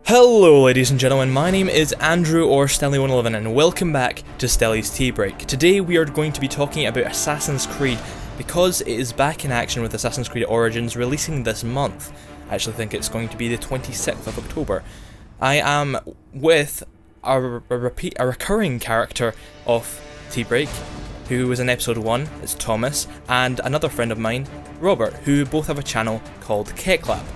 Hello ladies and gentlemen, my name is Andrew or Stalli111 and welcome back to Stalli's Tea Break. Today we are going to be talking about Assassin's Creed because it is back in action with Assassin's Creed Origins releasing this month. I actually think it's going to be the 26th of October. I am with a recurring character of Tea Break, who was in episode 1, it's Thomas, and another friend of mine, Robert, who both have a channel called Keklab.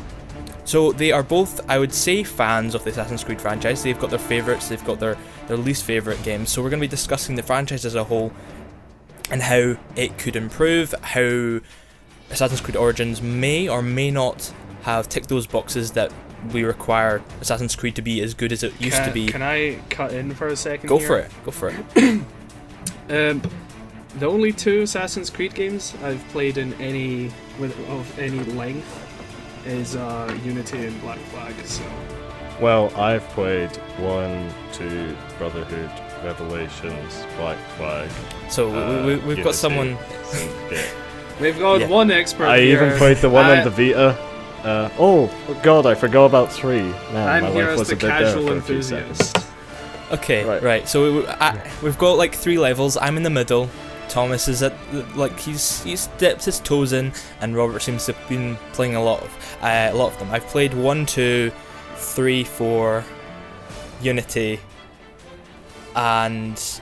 So they are both, I would say, fans of the Assassin's Creed franchise. They've got their favourites, they've got their least favourite games. So we're going to be discussing the franchise as a whole and how it could improve, how Assassin's Creed Origins may or may not have ticked those boxes that we require Assassin's Creed to be as good as it used to be. Can I cut in for a second? Go for it. The only two Assassin's Creed games I've played in of any length is Unity and Black Flag. So, well, I've played 1, 2, Brotherhood, Revelations, Black Flag. So we've Unity, got someone. Syndicate. we've got one expert I here. even played the one on the Vita. Oh god, I forgot about 3. Man, I'm my here life as was the a bit there casual for a few seconds. enthusiast. Okay, right. So we've got like 3 levels. I'm in the middle. Thomas is at he's dipped his toes in, and Robert seems to have been playing a lot of them. I've played 1, 2, 3, 4, Unity, and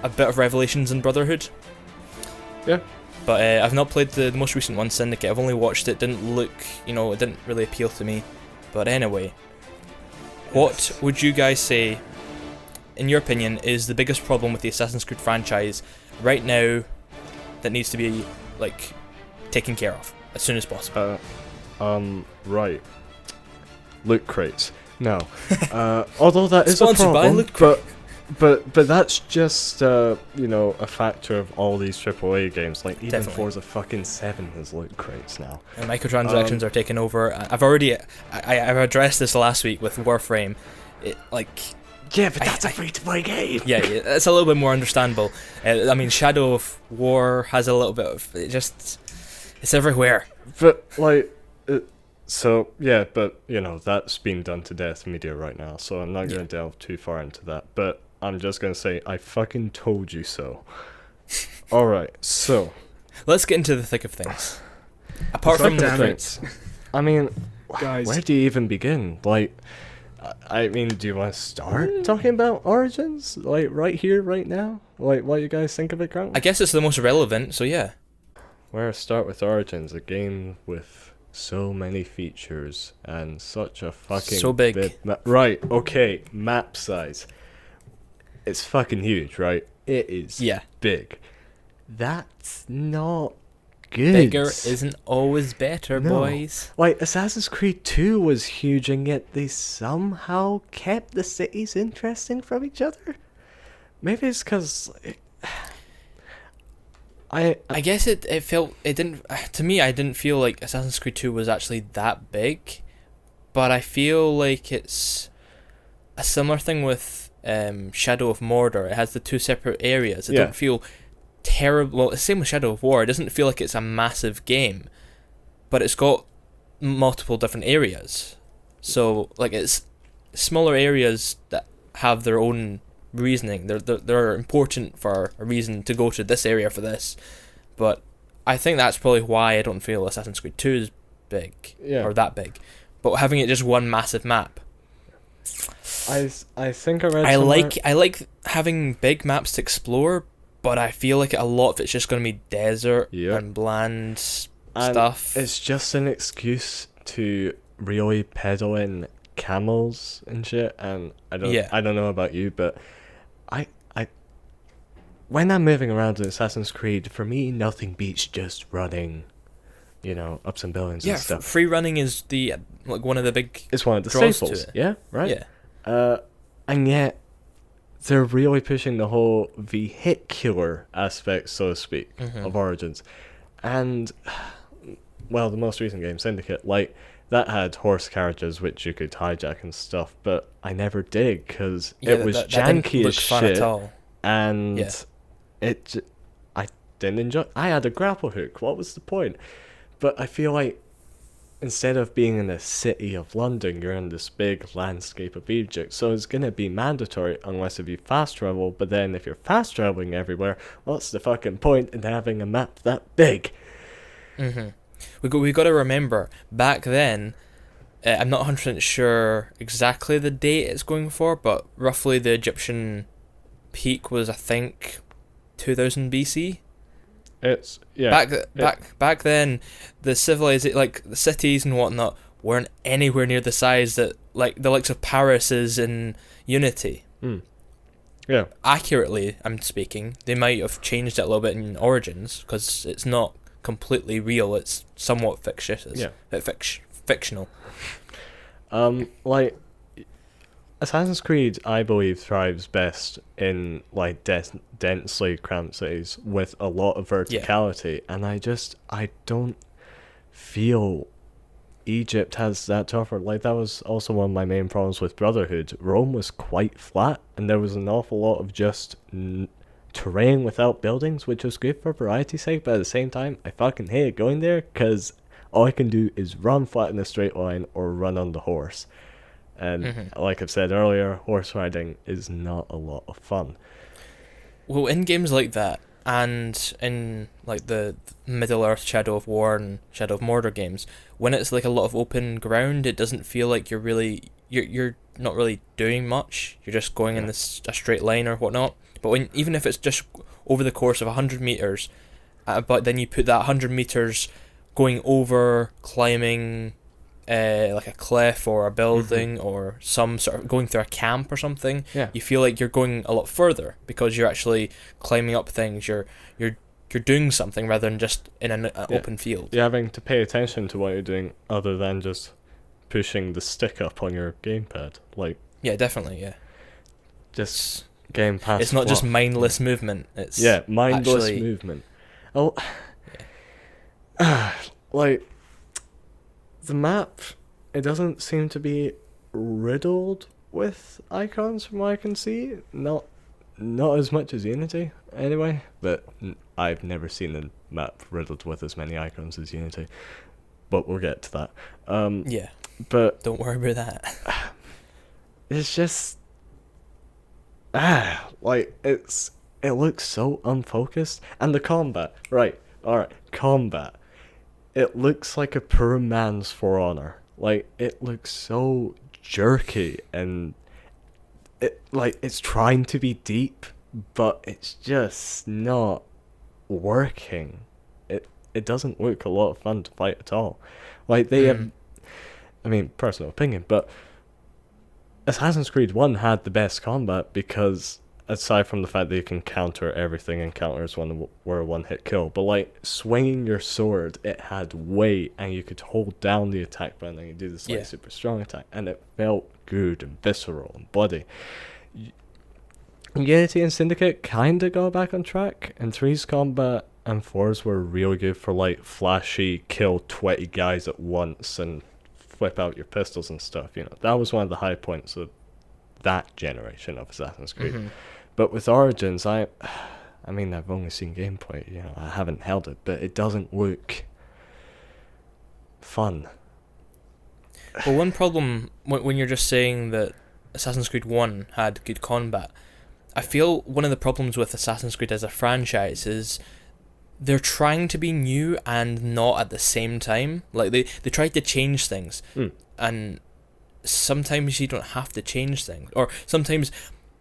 a bit of Revelations and Brotherhood. Yeah. But I've not played the most recent one, Syndicate. I've only watched it. Didn't look, it didn't really appeal to me. But anyway, what would you guys say, in your opinion, is the biggest problem with the Assassin's Creed franchise right now that needs to be taken care of as soon as possible? Right. Loot crates. No. Although that is Sponsored a by problem, Loot Crate. but that's just a factor of all these AAA games. Like even Definitely. Forza fucking 7 has loot crates now. And microtransactions are taking over. I've addressed this last week with Warframe. Yeah, but that's a free-to-play game. Yeah, it's a little bit more understandable. I mean, Shadow of War has a little bit of it's everywhere. But that's being done to death media right now. So I'm not gonna delve too far into that. But I'm just gonna say I fucking told you so. All right, so Let's get into the thick of things. Apart from the crates. I mean, Guys. where do you even begin? I mean, do you want to start talking about Origins? Right here, right now? What do you guys think of it currently? I guess it's the most relevant, so yeah. Where to start with Origins, a game with so many features and such a fucking So big. Right, okay, map size. It's fucking huge, right? It is big. That's not good. Bigger isn't always better, No. boys. Assassin's Creed 2 was huge, and yet they somehow kept the cities interesting from each other? Maybe it's because... I guess it didn't... To me, I didn't feel like Assassin's Creed 2 was actually that big. But I feel like it's a similar thing with Shadow of Mordor. It has the 2 separate areas. It don't feel terrible. Well, it's the same with Shadow of War. It doesn't feel like it's a massive game, but it's got multiple different areas. So it's smaller areas that have their own reasoning. They're important for a reason to go to this area for this. But I think that's probably why I don't feel Assassin's Creed 2 is big or that big. But having it just one massive map. I think I read I like having big maps to explore, but I feel like a lot of it's just going to be desert and bland stuff. It's just an excuse to really peddle in camels and shit. And I don't know about you, but I when I'm moving around in Assassin's Creed, for me, nothing beats just running, up some buildings and stuff. Free running is one of the big. It's one of the draws staples. to it. Yeah, right. Yeah. And yet they're really pushing the whole vehicular aspect, so to speak, of Origins. And, well, the most recent game, Syndicate, that had horse carriages which you could hijack and stuff, but I never did because it was janky as shit. At all. And I didn't enjoy. I had a grapple hook. What was the point? But I feel like instead of being in the city of London, you're in this big landscape of Egypt. So it's going to be mandatory unless if you fast travel. But then if you're fast traveling everywhere, what's the fucking point in having a map that big? We got to remember, back then, I'm not 100% sure exactly the date it's going for, but roughly the Egyptian peak was, I think, 2000 BC. It's yeah. Back then, the the cities and whatnot weren't anywhere near the size that like the likes of Paris is in Unity. Yeah. Accurately, I'm speaking. They might have changed it a little bit in Origins because it's not completely real. It's somewhat fictitious. Yeah. Fictional. Like Assassin's Creed, I believe, thrives best in like densely cramped cities with a lot of verticality, and I don't feel Egypt has that to offer. Like that was also one of my main problems with Brotherhood. Rome was quite flat, and there was an awful lot of just terrain without buildings, which was good for variety's sake. But at the same time, I fucking hate going there because all I can do is run flat in a straight line or run on the horse. And like I've said earlier, horse riding is not a lot of fun. Well, in games like that, and in like the Middle Earth, Shadow of War, and Shadow of Mordor games, when it's like a lot of open ground, it doesn't feel like you're not really doing much. You're just going in a straight line or whatnot. But even if it's just over the course of 100 meters, but then you put that 100 meters going over, climbing like a cliff or a building or some sort of going through a camp or something, you feel like you're going a lot further because you're actually climbing up things. You're doing something rather than just in an open field. You're having to pay attention to what you're doing other than just pushing the stick up on your gamepad. Like definitely, just game past. It's not just mindless movement. It's mindless movement. Oh, like the map, it doesn't seem to be riddled with icons from what I can see. Not as much as Unity, anyway. But I've never seen a map riddled with as many icons as Unity. But we'll get to that. But don't worry about that. It's just like it looks so unfocused, and the combat, combat. It looks like a poor man's For Honor. Like, it looks so jerky, and it's trying to be deep, but it's just not working. It doesn't look a lot of fun to fight at all. Like, they have, I mean, personal opinion, but Assassin's Creed 1 had the best combat because, aside from the fact that you can counter everything and counters were a one-hit kill, but like swinging your sword, it had weight and you could hold down the attack button and you do this super strong attack, and it felt good and visceral and bloody. Unity and Syndicate kinda got back on track, and 3's combat and 4's were really good for like flashy kill 20 guys at once and flip out your pistols and stuff. That was one of the high points of that generation of Assassin's Creed. But with Origins, I mean, I've only seen gameplay, I haven't held it, but it doesn't look fun. Well, one problem when you're just saying that Assassin's Creed 1 had good combat, I feel one of the problems with Assassin's Creed as a franchise is they're trying to be new and not at the same time. Like, they try to change things, and sometimes you don't have to change things, or sometimes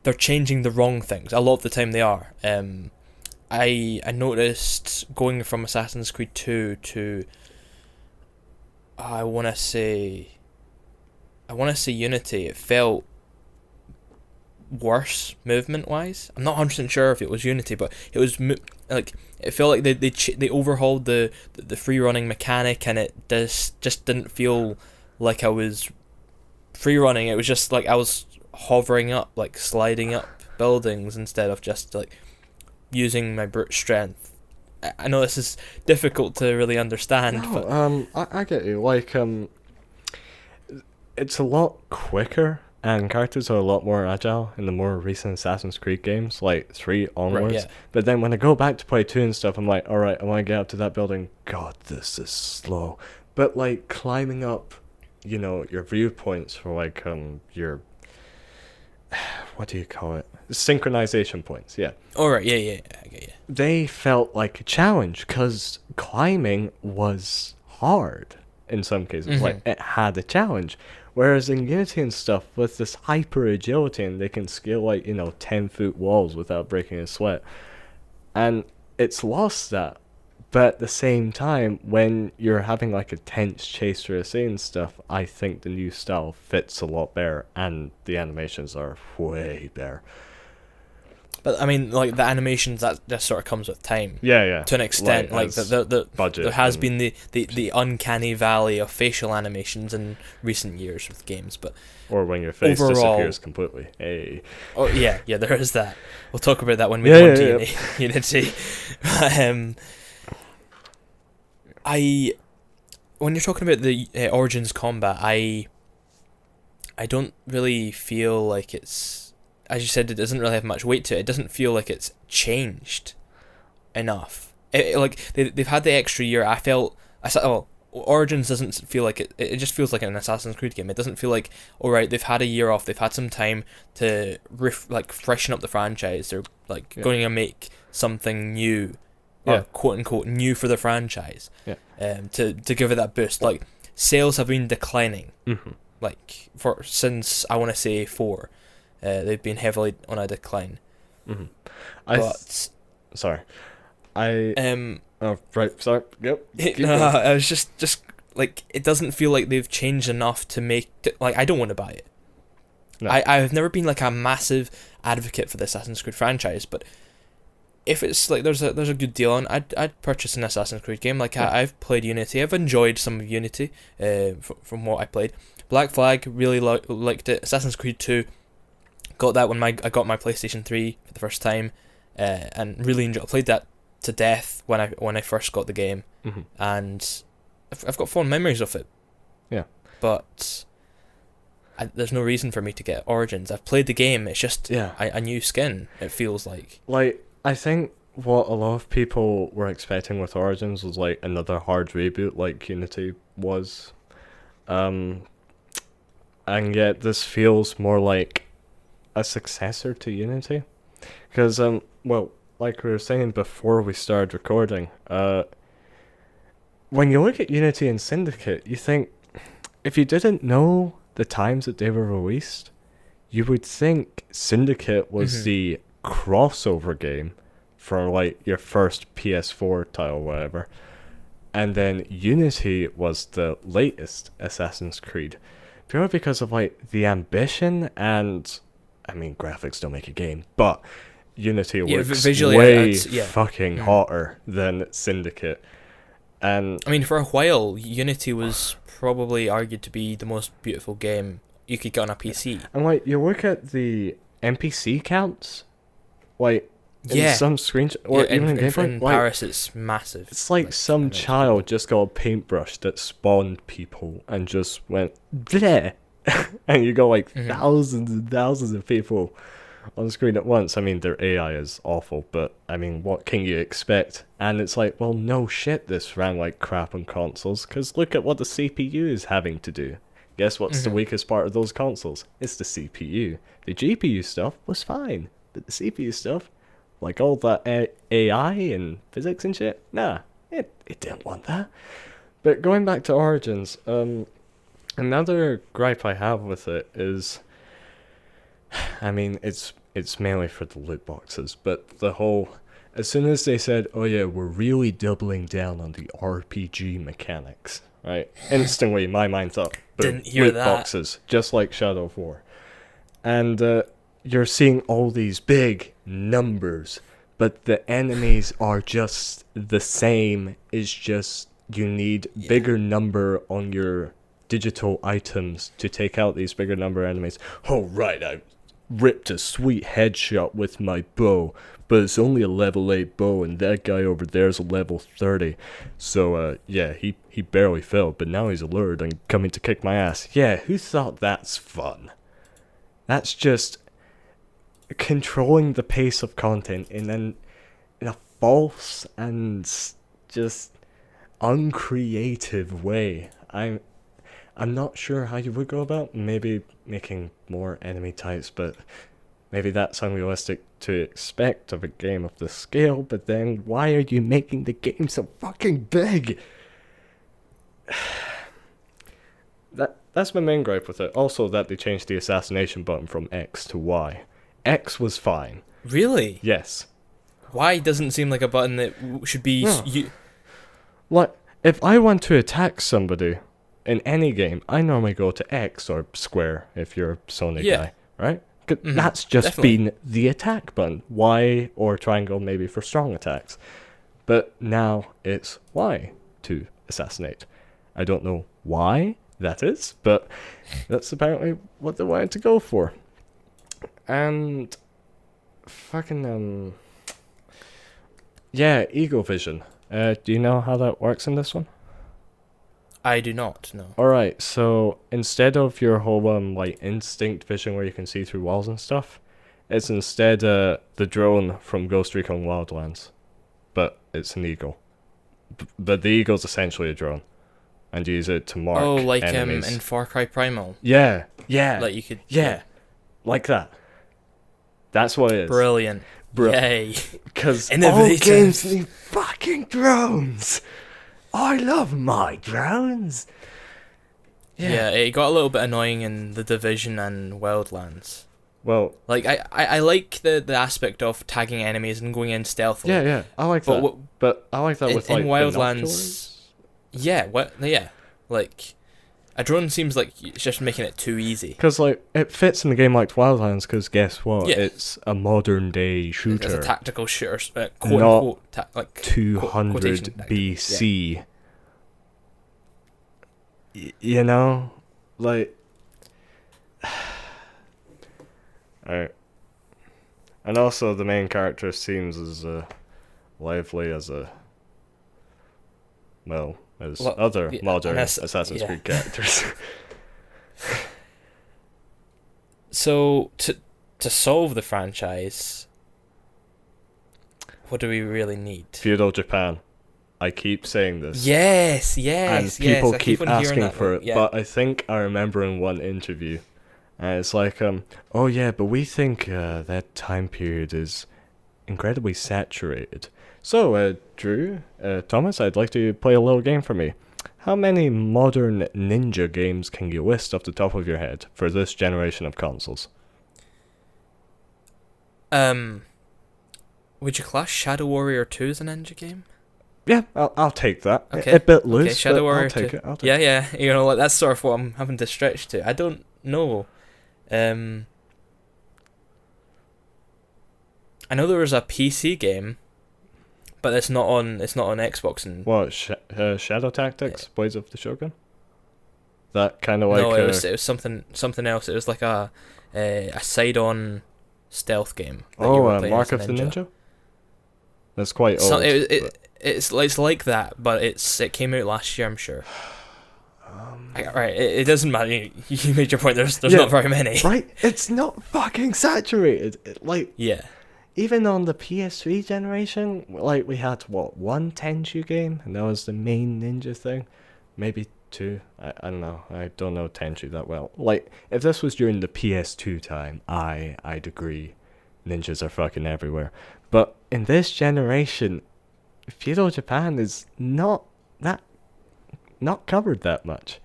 they're changing the wrong things. A lot of the time they are. I noticed going from Assassin's Creed 2 to I want to say Unity, it felt worse movement wise. I'm not 100% sure if it was Unity, but it was it felt like they overhauled the free running mechanic, and it just didn't feel like I was free running. It was just like I was hovering up, like sliding up buildings instead of just like using my brute strength. I know this is difficult to really understand. No, but I get you. Like, it's a lot quicker, and characters are a lot more agile in the more recent Assassin's Creed games, like 3 onwards. Right, yeah. But then when I go back to play 2 and stuff, I'm like, alright, I want to get up to that building. God, this is slow. But like climbing up, your viewpoints for like your what do you call it? Synchronization points, yeah. All right, yeah, I get you. They felt like a challenge because climbing was hard in some cases. Like it had a challenge. Whereas in Unity and stuff, with this hyper agility, and they can scale like 10-foot walls without breaking a sweat, and it's lost that. But at the same time, when you're having like a tense chase through a scene and stuff, I think the new style fits a lot better, and the animations are way better. But I mean, like the animations, that just sort of comes with time. Yeah. To an extent, like the budget there has been the uncanny valley of facial animations in recent years with games, but or when your face overall, disappears completely. Hey. Oh yeah, there is that. We'll talk about that when we go into Unity. When you're talking about the Origins combat, I don't really feel like it's, as you said, it doesn't really have much weight to it. It doesn't feel like it's changed enough. They've had the extra year. Origins doesn't feel like it. It just feels like an Assassin's Creed game. It doesn't feel like, all right, they've had a year off. They've had some time to freshen up the franchise. They're going to make something new. Quote unquote new for the franchise, to give it that boost. Like sales have been declining, since I want to say 4, they've been heavily on a decline. Sorry, sorry. Yep. I was just like, it doesn't feel like they've changed enough to make I don't want to buy it. No. I've never been like a massive advocate for the Assassin's Creed franchise, but if it's like there's a good deal on, I'd purchase an Assassin's Creed game. I've played Unity. I've enjoyed some of Unity from what I played. Black Flag, really liked it. Assassin's Creed 2, got that when I got my PlayStation 3 for the first time, and really enjoyed. Played that to death when I first got the game, and I've got fond memories of it. Yeah, but there's no reason for me to get Origins. I've played the game. It's just a new skin. It feels like. I think what a lot of people were expecting with Origins was like another hard reboot like Unity was. And yet this feels more like a successor to Unity. Because, like we were saying before we started recording, when you look at Unity and Syndicate, you think, if you didn't know the times that they were released, you would think Syndicate was the crossover game for like your first PS4 title, whatever, and then Unity was the latest Assassin's Creed, purely because of like the ambition, and I mean graphics don't make a game, but Unity looks visually way fucking hotter than Syndicate. And I mean, for a while Unity was probably argued to be the most beautiful game you could get on a PC. And like you look at the NPC counts, like in some screenshots, or even in gameplay, in Paris it's massive. It's like some child just got a paintbrush that spawned people and just went bleh, and you got like thousands and thousands of people on screen at once. I mean, their AI is awful, but I mean, what can you expect? And it's like, well, no shit, this ran like crap on consoles, because look at what the CPU is having to do. Guess what's the weakest part of those consoles? It's the CPU. The GPU stuff was fine, but the CPU stuff, like all that AI and physics and shit, nah, it didn't want that. But going back to Origins, another gripe I have with it is, I mean, it's mainly for the loot boxes, but the whole, as soon as they said, oh yeah, we're really doubling down on the RPG mechanics, right? Instantly, my mind thought, didn't hear loot that. boxes, just like Shadow of War. And you're seeing all these big numbers, but the enemies are just the same. It's just you need bigger number on your digital items to take out these bigger number enemies. Oh right, I ripped a sweet headshot with my bow, but it's only a level 8 bow, and that guy over there is a level 30. So he barely fell, but now he's alert and coming to kick my ass. Yeah, who thought that's fun? That's just controlling the pace of content in a false and just uncreative way. I'm not sure how you would go about maybe making more enemy types, but maybe that's unrealistic to expect of a game of this scale. But then why are you making the game so fucking big? That's my main gripe with it. Also, that they changed the assassination button from X to Y. X was fine. Really? Yes. Y doesn't seem like a button that should be... No. Like, if I want to attack somebody in any game, I normally go to X or square if you're a Sony guy, right? That's just been the attack button. Y or triangle maybe for strong attacks. But now it's Y to assassinate. I don't know why that is, but that's apparently what they wanted to go for. And fucking yeah, ego vision. Do you know how that works in this one? I do not, no. Alright, so instead of your whole like instinct vision where you can see through walls and stuff, it's instead the drone from Ghost Recon Wildlands. But it's an eagle. But the eagle's essentially a drone. And you use it to mark enemies. In Far Cry Primal. Yeah. Like you could... Yeah. Like that. That's what it is. Brilliant. Yay. Because all games need fucking drones. I love my drones. Yeah, it got a little bit annoying in The Division and Wildlands. Well, like I like the aspect of tagging enemies and going in stealthily. Yeah, I like that. But I like that with like in Wildlands. Yeah, like a drone seems like it's just making it too easy. Because like it fits in a game like Wildlands. Because guess what? Yeah. It's a modern day shooter. It's a tactical shooter, not like 200 BC. Yeah. You know, like. Alright. And also the main character seems as lively as other modern Assassin's Creed characters. So to solve the franchise, what do we really need? Feudal Japan. I keep saying this. Yes. And people keep asking for it, but I think I remember in one interview. And it's like, oh yeah, but we think that time period is incredibly saturated. So, Drew, Thomas, I'd like to play a little game for me. How many modern ninja games can you list off the top of your head for this generation of consoles? Would you class Shadow Warrior 2 as a ninja game? Yeah, I'll take that. Okay. A bit loose, okay, Shadow Warrior I'll take 2. it. Yeah. You know, like that's sort of what I'm having to stretch to. I don't know. I know there was a PC game, but it's not on Xbox. And what? Shadow Tactics, Blades of the Shogun. That kind of like. No, it was something else. It was like a side-on stealth game. Mark of the Ninja. That's quite old. It's like that, but it came out last year, I'm sure. Right, it doesn't matter. You made your point. There's not very many. Right, it's not fucking saturated. Even on the PS3 generation, like we had one Tenchu game, and that was the main ninja thing. Maybe two. I don't know. I don't know Tenchu that well. Like if this was during the PS2 time, I'd agree. Ninjas are fucking everywhere. But in this generation, Feudal Japan is not covered that much.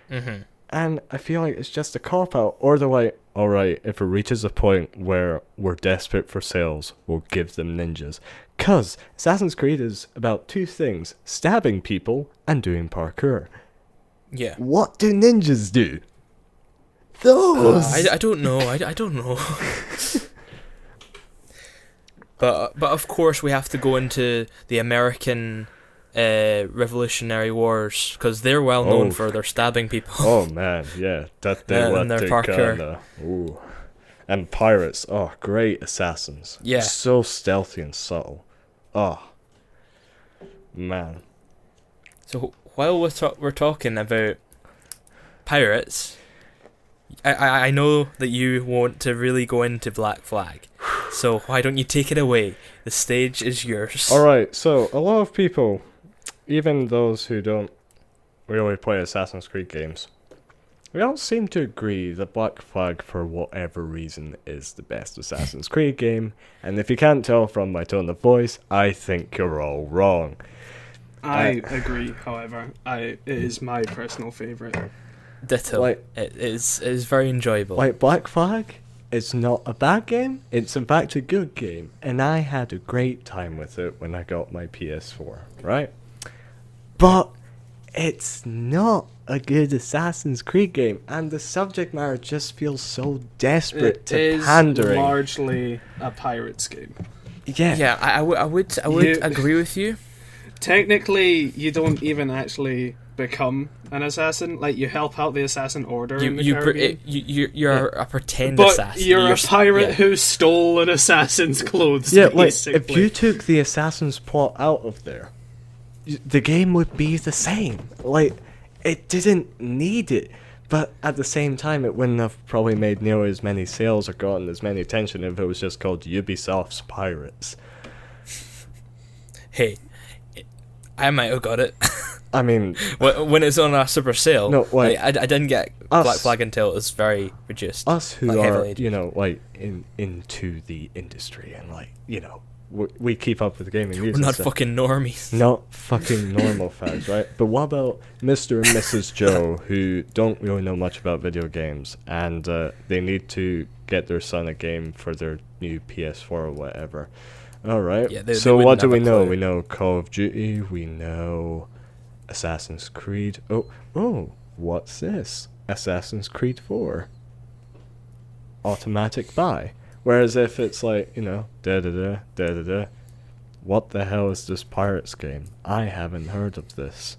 Mm-hmm. And I feel like it's just a cop-out. Or they're like, alright, if it reaches a point where we're desperate for sales, we'll give them ninjas. Because Assassin's Creed is about two things. Stabbing people and doing parkour. Yeah. What do ninjas do? Those! I don't know. I don't know. But of course we have to go into the American Revolutionary Wars, because they're well known for their stabbing people. Oh man, yeah, that they and their parkour. Ooh, and pirates. Oh, great assassins. Yeah, so stealthy and subtle. Oh man. So while we're talking about pirates, I know that you want to really go into Black Flag. So why don't you take it away? The stage is yours. Alright, so a lot of people, even those who don't really play Assassin's Creed games, we all seem to agree that Black Flag, for whatever reason, is the best Assassin's Creed game. And if you can't tell from my tone of voice, I think you're all wrong. I agree, however. It is my personal favourite. Ditto. Like, it is very enjoyable. Like, Black Flag is not a bad game. It's in fact a good game. And I had a great time with it when I got my PS4, right? But it's not a good Assassin's Creed game. And the subject matter just feels so desperate to pandering. It is largely a pirates game. Yeah. Yeah, I would agree with you. Technically, you don't even actually become an assassin. Like, you help out the assassin order in the Caribbean. You're a pretend but assassin. You're a pirate who stole an assassin's clothes, Yeah, basically. like, if you took the assassin's plot out of there, the game would be the same. Like, it didn't need it. But at the same time, it wouldn't have probably made nearly as many sales or gotten as many attention if it was just called Ubisoft's Pirates. Hey, I might have got it. I mean, when it's on a super sale. No, like, I didn't get Black Flag until it was very reduced. Us who like, are, heavily. like into the industry and like, we keep up with the gaming news. We're not stuff. fucking normies. Not fucking normal fans, right? But what about Mr. and Mrs. Joe, who don't really know much about video games, and they need to get their son a game for their new PS4 or whatever? All right. Yeah, so what do we know? Clue. We know Call of Duty. We know Assassin's Creed. Oh, what's this? Assassin's Creed 4. Automatic buy. Whereas if it's like, da-da-da, what the hell is this Pirates game? I haven't heard of this.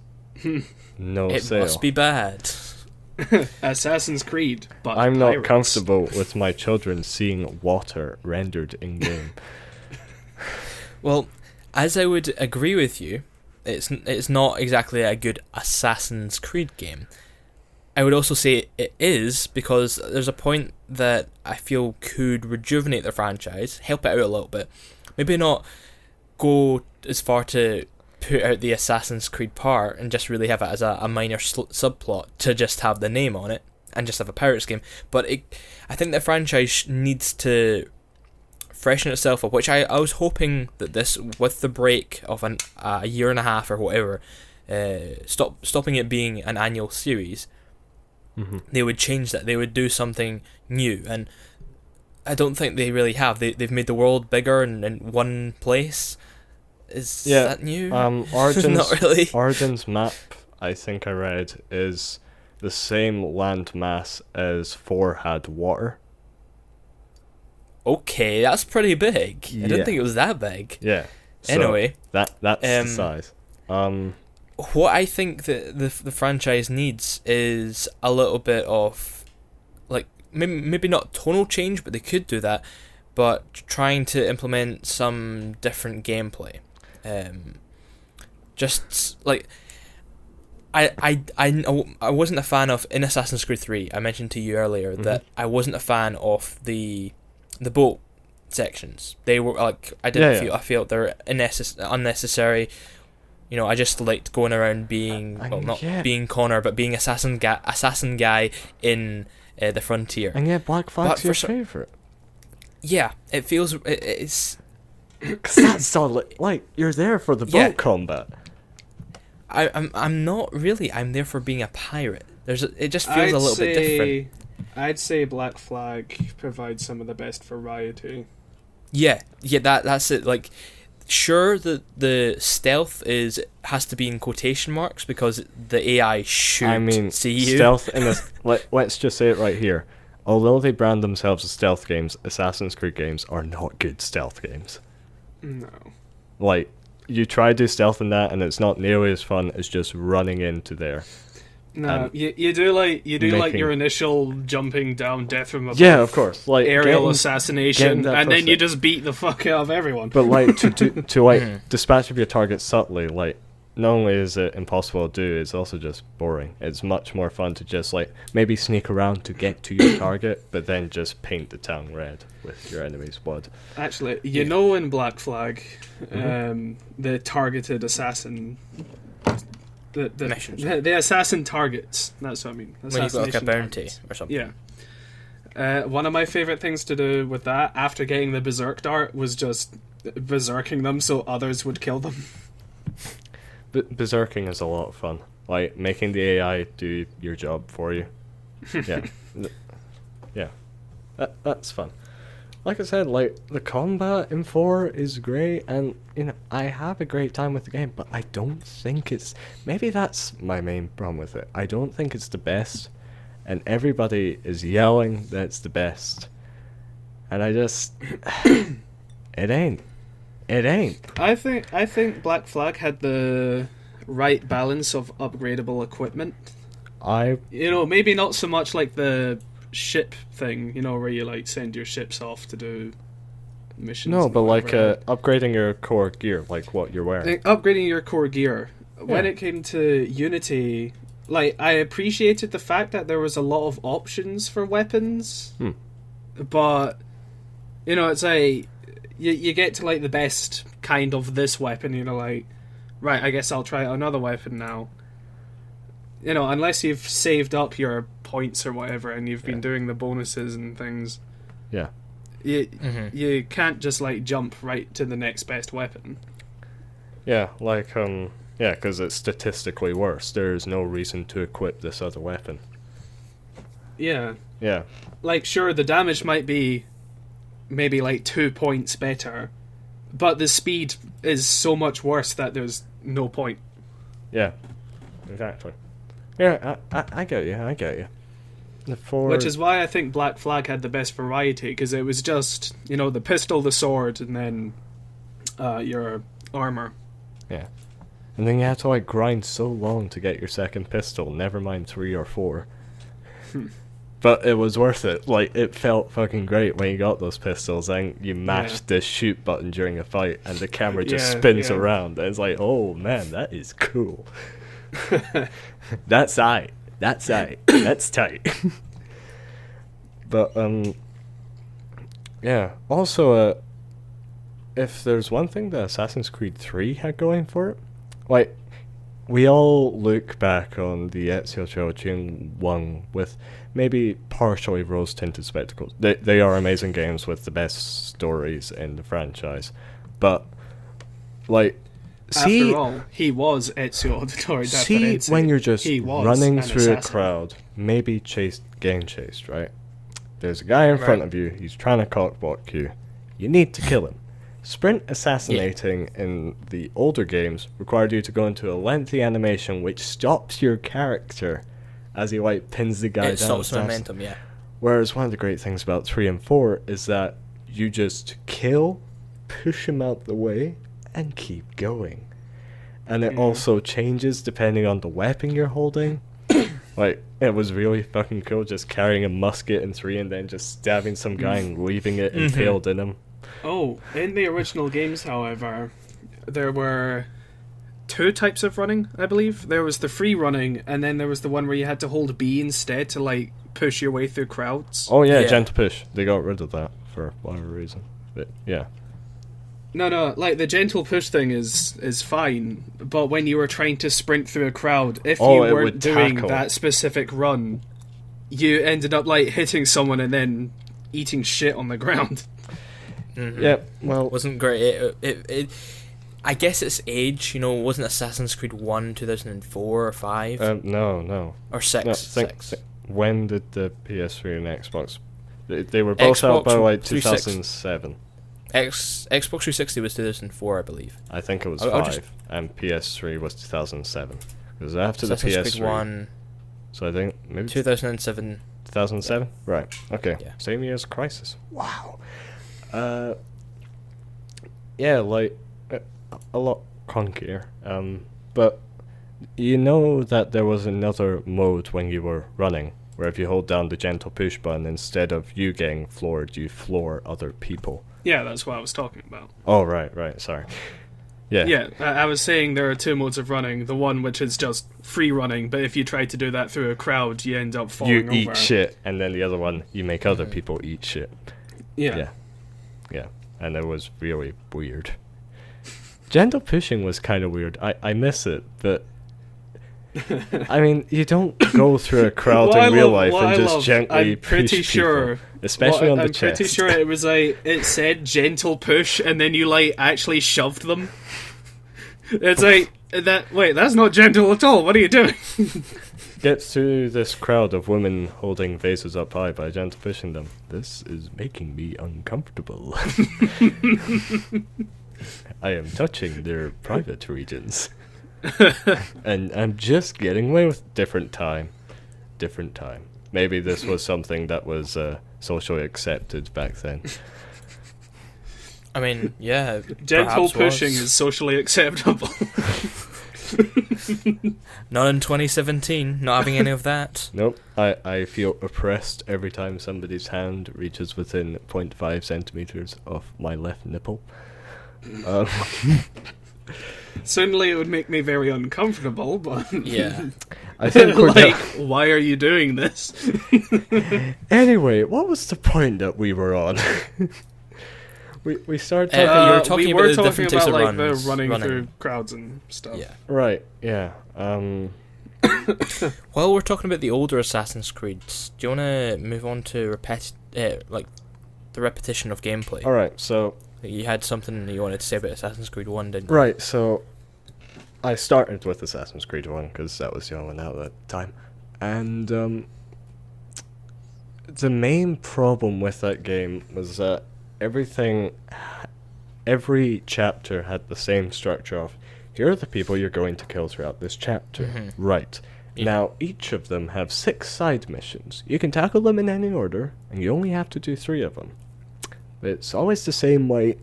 No it sale. Must be bad. Assassin's Creed, but I'm not pirates. comfortable with my children seeing water rendered in-game. Well, as I would agree with you, it's not exactly a good Assassin's Creed game. I would also say it is because there's a point that I feel could rejuvenate the franchise, help it out a little bit. Maybe not go as far to put out the Assassin's Creed part and just really have it as a minor subplot to just have the name on it and just have a Pirates game. But I think the franchise needs to freshen itself up, which I was hoping that this, with the break of a year and a half or whatever, stopping it being an annual series, they would change that. They would do something new, and I don't think they really have. They've made the world bigger and in one place. Is that new? Origins, Not really. Origins map, I think I read, is the same land mass as 4 had water. Okay, that's pretty big. I didn't think it was that big. Yeah. So Anyway, that's the size. What I think that the franchise needs is a little bit of, like, maybe not tonal change, but they could do that, but trying to implement some different gameplay. Just like I wasn't a fan of, in Assassin's Creed 3, I mentioned to you earlier that I wasn't a fan of the boat sections. They were like, I felt they're unnecessary. I just liked going around being being Connor, but being assassin guy in the frontier. And yeah, Black Flag's your favourite. Yeah, it feels it's. Because that's solid. Like, you're there for the boat combat. I'm not really. I'm there for being a pirate. It just feels a little bit different. I'd say Black Flag provides some of the best variety. Yeah, that's it. Like, sure, the stealth has to be in quotation marks because the AI should see you. Stealth in this. Let's just say it right here. Although they brand themselves as stealth games, Assassin's Creed games are not good stealth games. No. Like, you try to do stealth in that, and it's not nearly as fun as just running into there. No, you do like your initial jumping down death from above. Yeah, of course. Like aerial assassination, and then you just beat the fuck out of everyone. But like to dispatch of your target subtly, like, not only is it impossible to do, it's also just boring. It's much more fun to just like maybe sneak around to get to your target, but then just paint the town red with your enemy's blood. Actually, in Black Flag, the targeted assassin the missions. The assassin targets. That's what I mean. When you've got like a Assassination bounty targets. or something. Yeah. One of my favorite things to do with that after getting the berserk dart was just berserking them so others would kill them. Berserking is a lot of fun. Like, making the AI do your job for you. Yeah. Yeah. That's fun. Like I said, like, the combat in 4 is great, and, you know, I have a great time with the game, but I don't think it's... Maybe that's my main problem with it. I don't think it's the best, and everybody is yelling that it's the best. And I just... It ain't. It ain't. I think Black Flag had the right balance of upgradable equipment. Maybe not so much like the ship thing, where you like send your ships off to do missions. No, but like whatever. upgrading your core gear, like what you're wearing. Upgrading your core gear. When Yeah. it came to Unity, like, I appreciated the fact that there was a lot of options for weapons, but it's like you get to like the best kind of this weapon, like, right, I guess I'll try another weapon now. Unless you've saved up your points or whatever and you've been doing the bonuses and things. Yeah. You can't just like jump right to the next best weapon. Yeah, like, yeah, because it's statistically worse. There's no reason to equip this other weapon. Yeah. Yeah. Like, sure, the damage might be maybe like 2 points better, but the speed is so much worse that there's no point. Yeah. Exactly. Yeah, I get you. I get you. Which is why I think Black Flag had the best variety, because it was just, the pistol, the sword, and then your armor. Yeah. And then you have to like grind so long to get your second pistol, never mind 3 or 4. But it was worth it. Like, it felt fucking great when you got those pistols and you mashed the shoot button during a fight and the camera just spins around. And it's like, oh man, that is cool. That's tight. That's tight. That's tight. But, yeah. Also, if there's one thing that Assassin's Creed 3 had going for it, like, we all look back on the Ezio Trilogy 1 with maybe partially rose-tinted spectacles. They are amazing games with the best stories in the franchise. But, like, see... After all, he was Ezio Auditore See, Deferenzi. when you're just running an through a assassin. crowd, maybe getting chased, right? There's a guy in front of you, he's trying to cockblock you. You need to kill him. Sprint assassinating in the older games required you to go into a lengthy animation which stops your character as he like pins the guy down. It stops momentum, yeah. Whereas one of the great things about 3 and 4 is that you just kill, push him out the way, and keep going. And it also changes depending on the weapon you're holding. Like, it was really fucking cool just carrying a musket in 3 and then just stabbing some guy and leaving it impaled in him. Oh, in the original games, however, there were 2 types of running, I believe. There was the free running, and then there was the one where you had to hold B instead to, like, push your way through crowds. Oh yeah, gentle push. They got rid of that for whatever reason. But yeah. No, like, the gentle push thing is fine, but when you were trying to sprint through a crowd, if you it weren't would doing tackle. that specific run, you ended up, like, hitting someone and then eating shit on the ground. Yeah, well, Wasn't great. I guess its age, wasn't Assassin's Creed 1 2004 or 5? no. Or 6? No, 6. When did the PS3 and Xbox... They were both out by like 2007. Xbox 360 was 2004, I believe. I think it was I'll 5, just- and PS3 was 2007. Because after Assassin's the Creed PS3... 1, So I think maybe 2007. 2007? Right, okay. Yeah. Same year as Crisis. Wow. Yeah, like, a lot clunkier. But you know that there was another mode when you were running, where if you hold down the gentle push button, instead of you getting floored, you floor other people. Yeah, that's what I was talking about. Oh, right, sorry. Yeah. Yeah, I was saying there are 2 modes of running. The one which is just free running, but if you try to do that through a crowd, you end up falling You over. eat shit, and then the other one, you make other people eat shit. Yeah. Yeah, and it was really weird. Gentle pushing was kind of weird. I miss it, but I mean, you don't go through a crowd What I in real love- life what and I just love, gently I'm pretty push sure. people, especially on the I'm chest. pretty sure it was like it said gentle push, and then you like actually shoved them. It's like that. Wait, that's not gentle at all. What are you doing? Get through this crowd of women holding vases up high by gentle pushing them. This is making me uncomfortable. I am touching their private regions. And I'm just getting away with different time. Maybe this was something that was socially accepted back then. I mean, yeah. Gentle perhaps pushing was. is socially acceptable. Not in 2017. Not having any of that. Nope. I feel oppressed every time somebody's hand reaches within 0.5 centimeters of my left nipple. Certainly, it would make me very uncomfortable. But Yeah. I think we're like, why are you doing this? Anyway, what was the point that we were on? we started talking. You were talking we about were the talking different types about of like runs, the running running. through crowds and stuff. Yeah. Right, yeah. While we're talking about the older Assassin's Creeds, do you want to move on to like the repetition of gameplay? Alright, so... You had something you wanted to say about Assassin's Creed 1, didn't you? Right, so... I started with Assassin's Creed 1, because that was the only one out at the time. And, the main problem with that game was that every chapter had the same structure of, here are the people you're going to kill throughout this chapter. Mhm. Right. Yeah. Now, each of them have 6 side missions. You can tackle them in any order, and you only have to do 3 of them. It's always the same, like,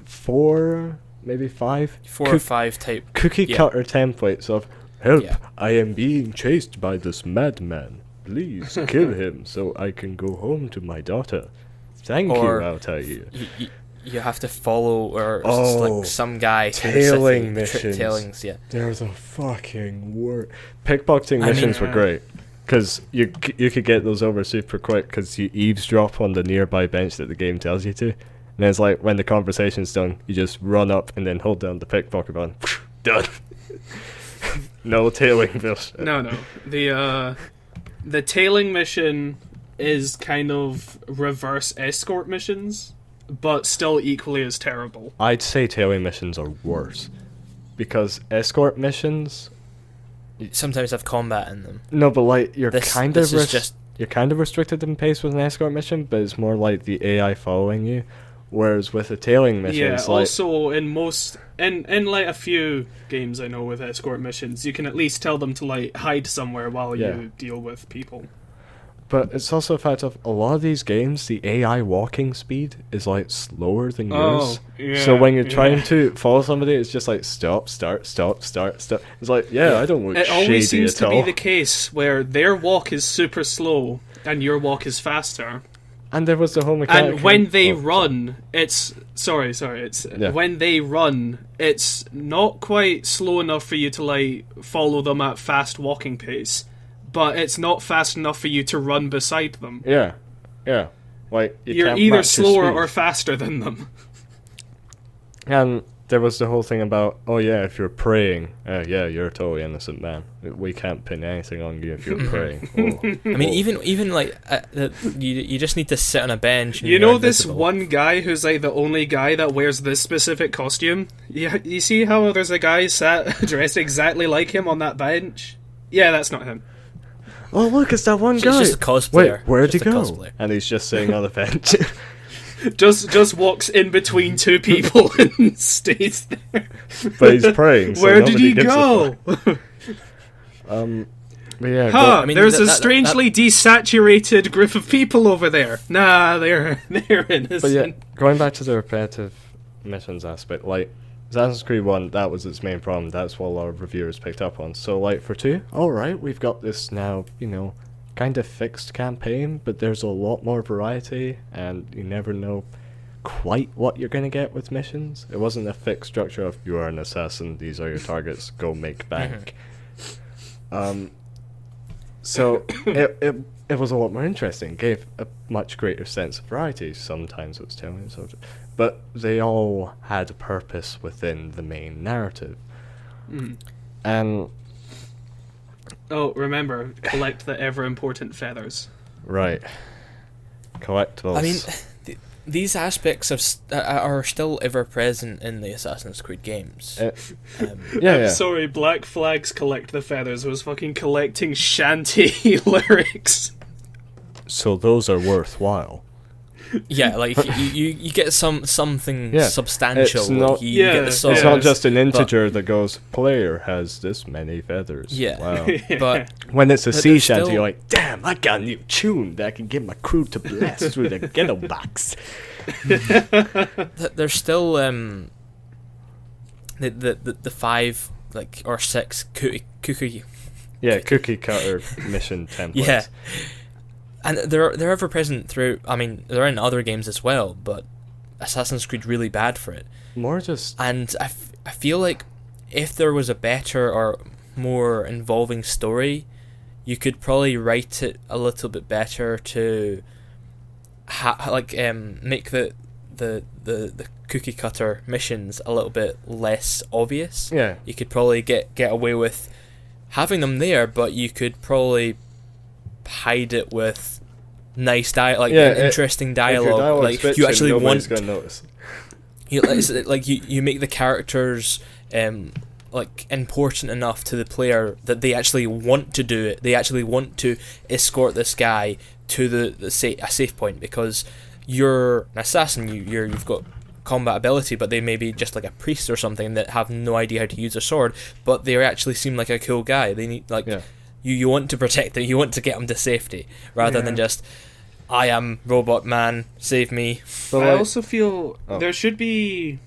4, maybe 5? 4 or 5 type. Cookie Yeah. cutter templates of, help, Yeah. I am being chased by this madman. Please kill him so I can go home to my daughter. Thank Or you, I'll tell you. You have to follow Oh, like some guy to tailing the city. missions. Tailings, yeah. They're the fucking worst. Pickpocketing I mean- missions were great. Because you could get those over super quick because you eavesdrop on the nearby bench that the game tells you to. And then it's like when the conversation's done, you just run up and then hold down the pickpocket button. Done. No tailing bullshit. No. The tailing mission is kind of reverse escort missions, but still equally as terrible. I'd say tailing missions are worse. Because escort missions... Sometimes have combat in them. No, but like you're This kind is of just you're kind of restricted in pace with an escort mission, but it's more like the AI following you. Whereas with a tailing mission, Yeah. it's like Also, in like a few games I know with escort missions, you can at least tell them to like hide somewhere while Yeah. you deal with people. But it's also a fact of a lot of these games, the AI walking speed is like slower than yours. Yeah, So when you're trying to follow somebody, it's just like stop, start, stop, start, stop. It's like, I don't look It shady always seems at to all. be the case where their walk is super slow and your walk is faster. And there was the whole mechanic. And when they run, it's Yeah. when they run, it's not quite slow enough for you to like follow them at fast walking pace, but it's not fast enough for you to run beside them. Yeah. Like You're can't either match their slower speed. or faster than them. And there was the whole thing about, if you're praying, you're a totally innocent man. We can't pin anything on you if you're praying. Oh. I mean, even like you just need to sit on a bench. And You you're know this invisible. one guy who's like the only guy that wears this specific costume? You see how there's a guy sat dressed exactly like him on that bench? Yeah, that's not him. Oh, look, it's that one It's guy. just a cosplayer. Wait, where'd he Just a go? cosplayer. And he's just sitting on the bench. Just walks in between two people and stays there. But he's praying. So Where did nobody he gives a go? fuck. But yeah, Huh, I mean, there's a that- strangely desaturated group of people over there. Nah, they're innocent. But yeah, going back to the repetitive missions aspect, like Assassin's Creed 1, that was its main problem. That's what a lot of reviewers picked up on. So like for 2, alright, we've got this now, kind of fixed campaign, but there's a lot more variety, and you never know quite what you're going to get with missions. It wasn't a fixed structure of, you are an assassin, these are your targets, go make bank. So it was a lot more interesting. Gave a much greater sense of variety. Sometimes it was telling, but they all had a purpose within the main narrative. Mm. And Oh, remember, collect the ever-important feathers. Right. Collectibles. I mean, these aspects are still ever present in the Assassin's Creed games. Yeah. Sorry, Black Flag's collect the feathers was fucking collecting shanty lyrics. So those are worthwhile. Yeah, like you get something substantial. It's not, you get the song. It's not just an integer that goes, player has this many feathers. Yeah. Wow. But When it's a sea shanty, still... you're like, damn, I got a new tune that I can get my crew to blast through the ghetto box. There's still the 5 or 6 cookie. Yeah, cookie cutter mission templates. Yeah. And they're ever present through. I mean, they're in other games as well, but Assassin's Creed really bad for it. More just. And I feel like if there was a better or more involving story, you could probably write it a little bit better to make the cookie cutter missions a little bit less obvious. Yeah. You could probably get away with having them there, but you could probably hide it with nice interesting dialogue. Like you actually want. Gonna notice. You make the characters important enough to the player that they actually want to do it. They actually want to escort this guy to a safe point, because you're an assassin. You've got combat ability, but they may be just like a priest or something that have no idea how to use a sword, but they actually seem like a cool guy. They need You want to protect them, you want to get them to safety, rather than just, I am robot man, save me. But I also feel there should be,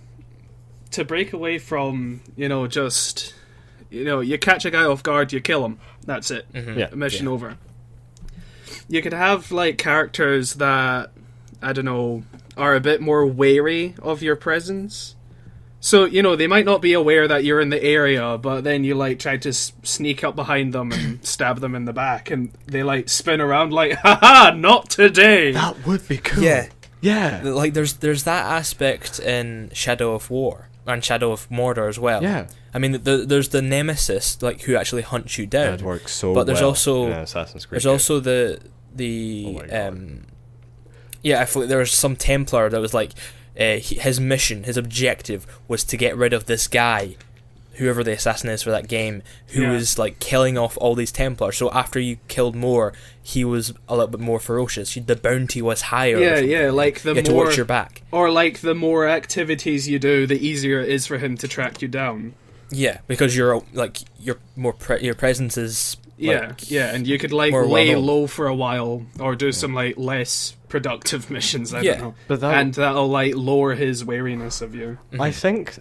to break away from, just, you catch a guy off guard, you kill him, that's it. Mm-hmm. Yeah. Mission over. You could have, characters that, I don't know, are a bit more wary of your presence. So, they might not be aware that you're in the area, but then you, try to sneak up behind them and stab them in the back, and they, spin around haha, not today! That would be cool. Yeah. Yeah. There's that aspect in Shadow of War, and Shadow of Mordor as well. Yeah. I mean, there's the nemesis, who actually hunts you down. That works so but there's well also in Assassin's Creed. There's also the Oh my God. I feel like there was some Templar that was his mission, his objective was to get rid of this guy, whoever the assassin is for that game, who was killing off all these Templars. So after you killed more, he was a little bit more ferocious. The bounty was higher. Yeah, the you had to watch your back. Or the more activities you do, the easier it is for him to track you down. Yeah, because your presence is and you could lay low for a while, or do some less productive missions. I don't know, and that'll lower his wariness of you. Mm-hmm. I think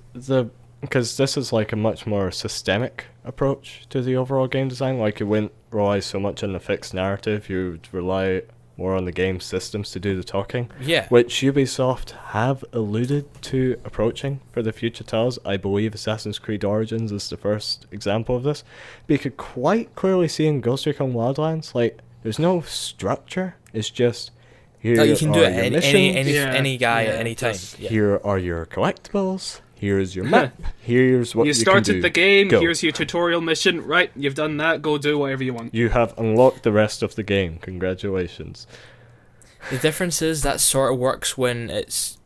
because this is a much more systemic approach to the overall game design. You wouldn't rely so much on the fixed narrative. You'd rely more on the game systems to do the talking. Yeah. Which Ubisoft have alluded to approaching for the future titles. I believe Assassin's Creed Origins is the first example of this. But you could quite clearly see in Ghost Recon Wildlands, there's no structure. It's just, here you can do it any guy Yeah, at any time. here are your collectibles. Here's your map. Here's what you can do. You started the game. Go. Here's your tutorial mission. Right, you've done that. Go do whatever you want. You have unlocked the rest of the game. Congratulations. The difference is that sort of works when there's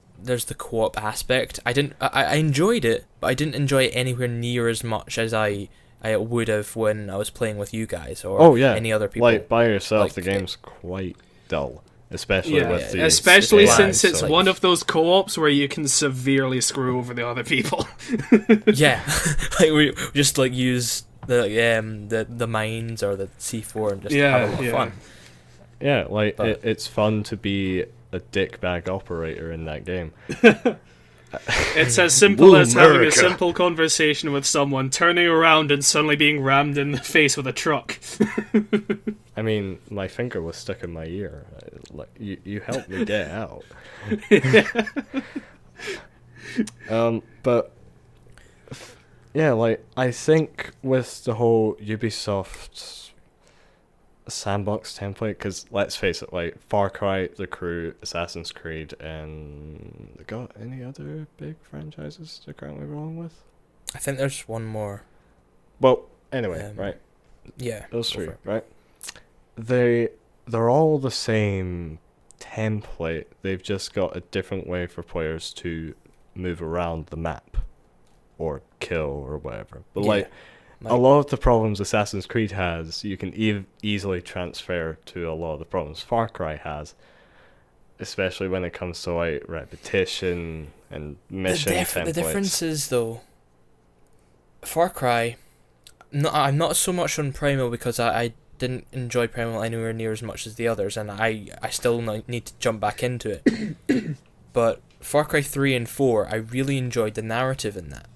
the co-op aspect. I enjoyed it, but I didn't enjoy it anywhere near as much as I would have when I was playing with you guys or any other people. By yourself, the game's quite dull. Especially with the since it's one of those co-ops where you can severely screw over the other people. Yeah, we just use the mines or the C4 and just have a lot of fun. Yeah, it's fun to be a dickbag operator in that game. It's as simple as having a simple conversation with someone, turning around and suddenly being rammed in the face with a truck. I mean, my finger was stuck in my ear. You helped me get out. But yeah, I think with the whole Ubisoft sandbox template, because let's face it, Far Cry, The Crew, Assassin's Creed, and they got any other big franchises they're currently rolling with? I think there's one more. Well, anyway, right. Yeah. Those go three, for it. right? They're all the same template. They've just got a different way for players to move around the map or kill or whatever. But Yeah. a lot of the problems Assassin's Creed has, you can easily transfer to a lot of the problems Far Cry has, especially when it comes to like repetition and mission templates. The difference is, though, Far Cry, I'm not so much on Primal because I didn't enjoy Primal anywhere near as much as the others, and I still need to jump back into it. But Far Cry 3 and 4, I really enjoyed the narrative in that.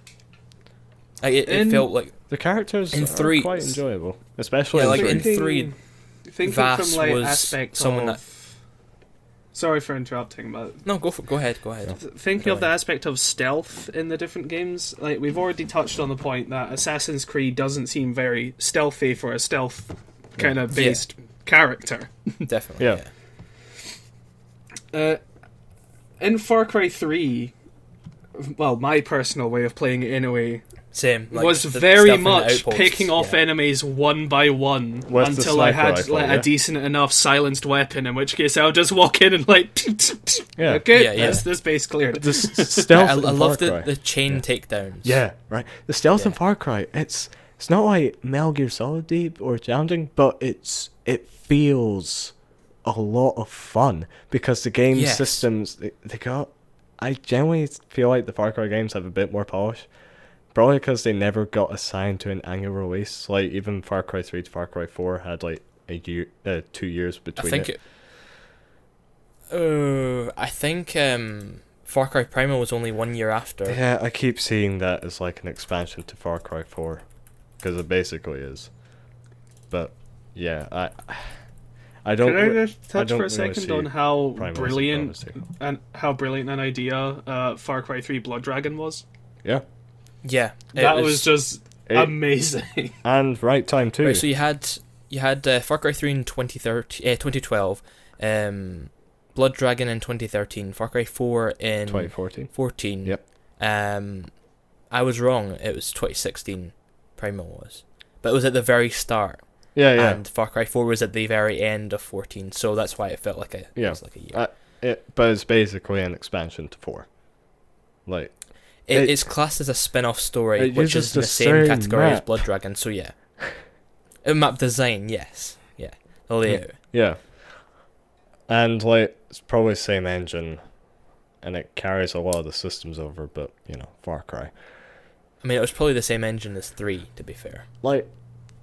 It felt like the characters in are 3 quite enjoyable, especially like in in 3. 3, Thinking Vass from like was aspect someone of. Sorry for interrupting, but No, go ahead. thinking of the aspect of stealth in the different games, like we've already touched on the point that Assassin's Creed doesn't seem very stealthy for a stealth kind of based character. Definitely. Yeah. In Far Cry 3, well, my personal way of playing it anyway Same. Like, was the very stuff in the much outposts, picking off yeah. enemies one by one With the until I sniper had rifle, like yeah? a decent enough silenced weapon, in which case I'll just walk in and like Yeah. okay, Yeah. this base cleared. The stealth I in love Far Cry. the chain takedowns. Yeah, right. The stealth in Yeah. Far Cry, it's not like Metal Gear Solid deep or challenging, but it feels a lot of fun because the game Yes. systems they got. I genuinely feel like the Far Cry games have a bit more polish. Probably because they never got assigned to an annual release. Like even Far Cry 3 to Far Cry 4 had like a year, 2 years I between think it. I think Far Cry Primal was only 1 year after. Yeah, I keep seeing that as like an expansion to Far Cry 4, because it basically is. But yeah, I don't. Can I just touch don't for a really second see on how Primal as a brilliant promising. an idea Far Cry 3 Blood Dragon was? Yeah, Yeah, That was just it- amazing. and right time too. right. So you had Far Cry 3 in 2012, Blood Dragon in 2013, Far Cry 4 in 2014. 14. Yep. I was wrong. It was 2016. Primal was, but it was at the very start. Yeah. And Far Cry 4 was at the very end of 14, so that's why it felt like it was like a year. But it's basically an expansion to 4. Like It's classed as a spin-off story, it which uses is in the the same same category as map. Blood Dragon, so yeah. Map design, yes. Yeah. The layout. yeah, and like it's probably the same engine, and it carries a lot of the systems over. But Far Cry. I mean, it was probably the same engine as 3, to be fair. Like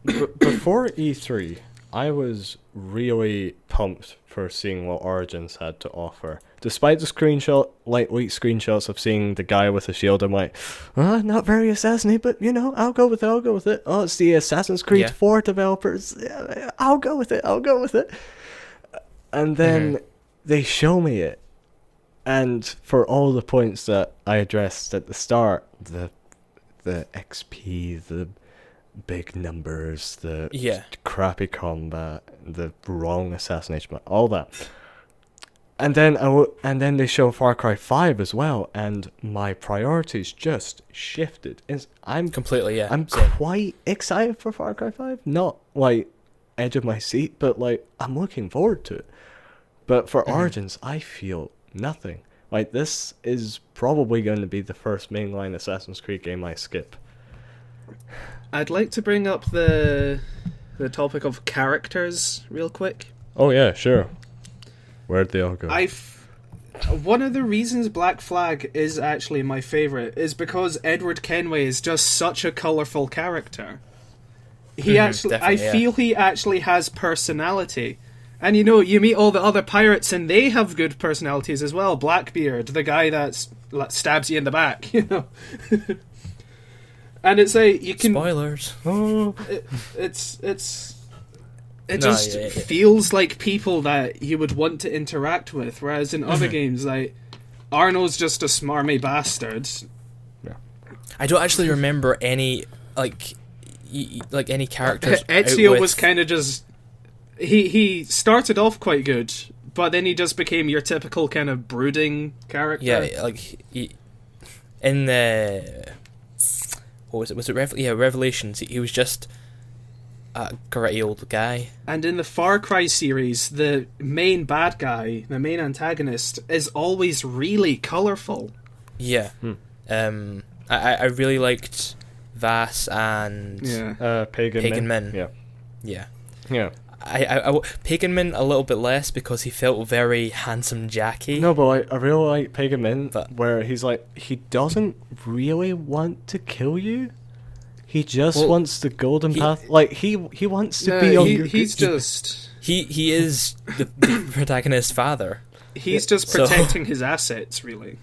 before E3, I was really pumped for seeing what Origins had to offer. Despite the lightweight screenshots of seeing the guy with the shield, I'm like, not very Assassin-y, but I'll go with it. Oh, it's the Assassin's Creed 4 developers. Yeah, I'll go with it. And then they show me it, and for all the points that I addressed at the start, the XP, the big numbers, the crappy combat, the wrong assassination, all that. And then they show Far Cry 5 as well, and my priorities just shifted. I'm Same. quite excited for Far Cry 5. Not like edge of my seat, but like I'm looking forward to it. But for Origins, I feel nothing. Like this is probably going to be the first mainline Assassin's Creed game I skip. I'd like to bring up the topic of characters real quick. Oh yeah, sure. Where'd they all go? One of the reasons Black Flag is actually my favourite is because Edward Kenway is just such a colourful character. I feel he actually has personality. And you meet all the other pirates and they have good personalities as well. Blackbeard, the guy that stabs you in the back, And it's like you can Spoilers. It just feels like people that you would want to interact with, whereas in other games, like Arnold's just a smarmy bastard. Yeah. I don't actually remember any any characters. Ezio was kind of just he started off quite good, but then he just became your typical kind of brooding character. Yeah, like in the what was it? Was it Revelations? He was just a gritty old guy. And in the Far Cry series, the main bad guy, the main antagonist, is always really colourful. Yeah. I really liked Vass and Pagan Min. Yeah. Pagan Min a little bit less because he felt very handsome Jackie. No, but I really like Pagan Min, But- where he's like, he doesn't really want to kill you. He just wants the golden path. Like, he wants to be on your... He's just... He is the protagonist's father. He's just protecting his assets, really.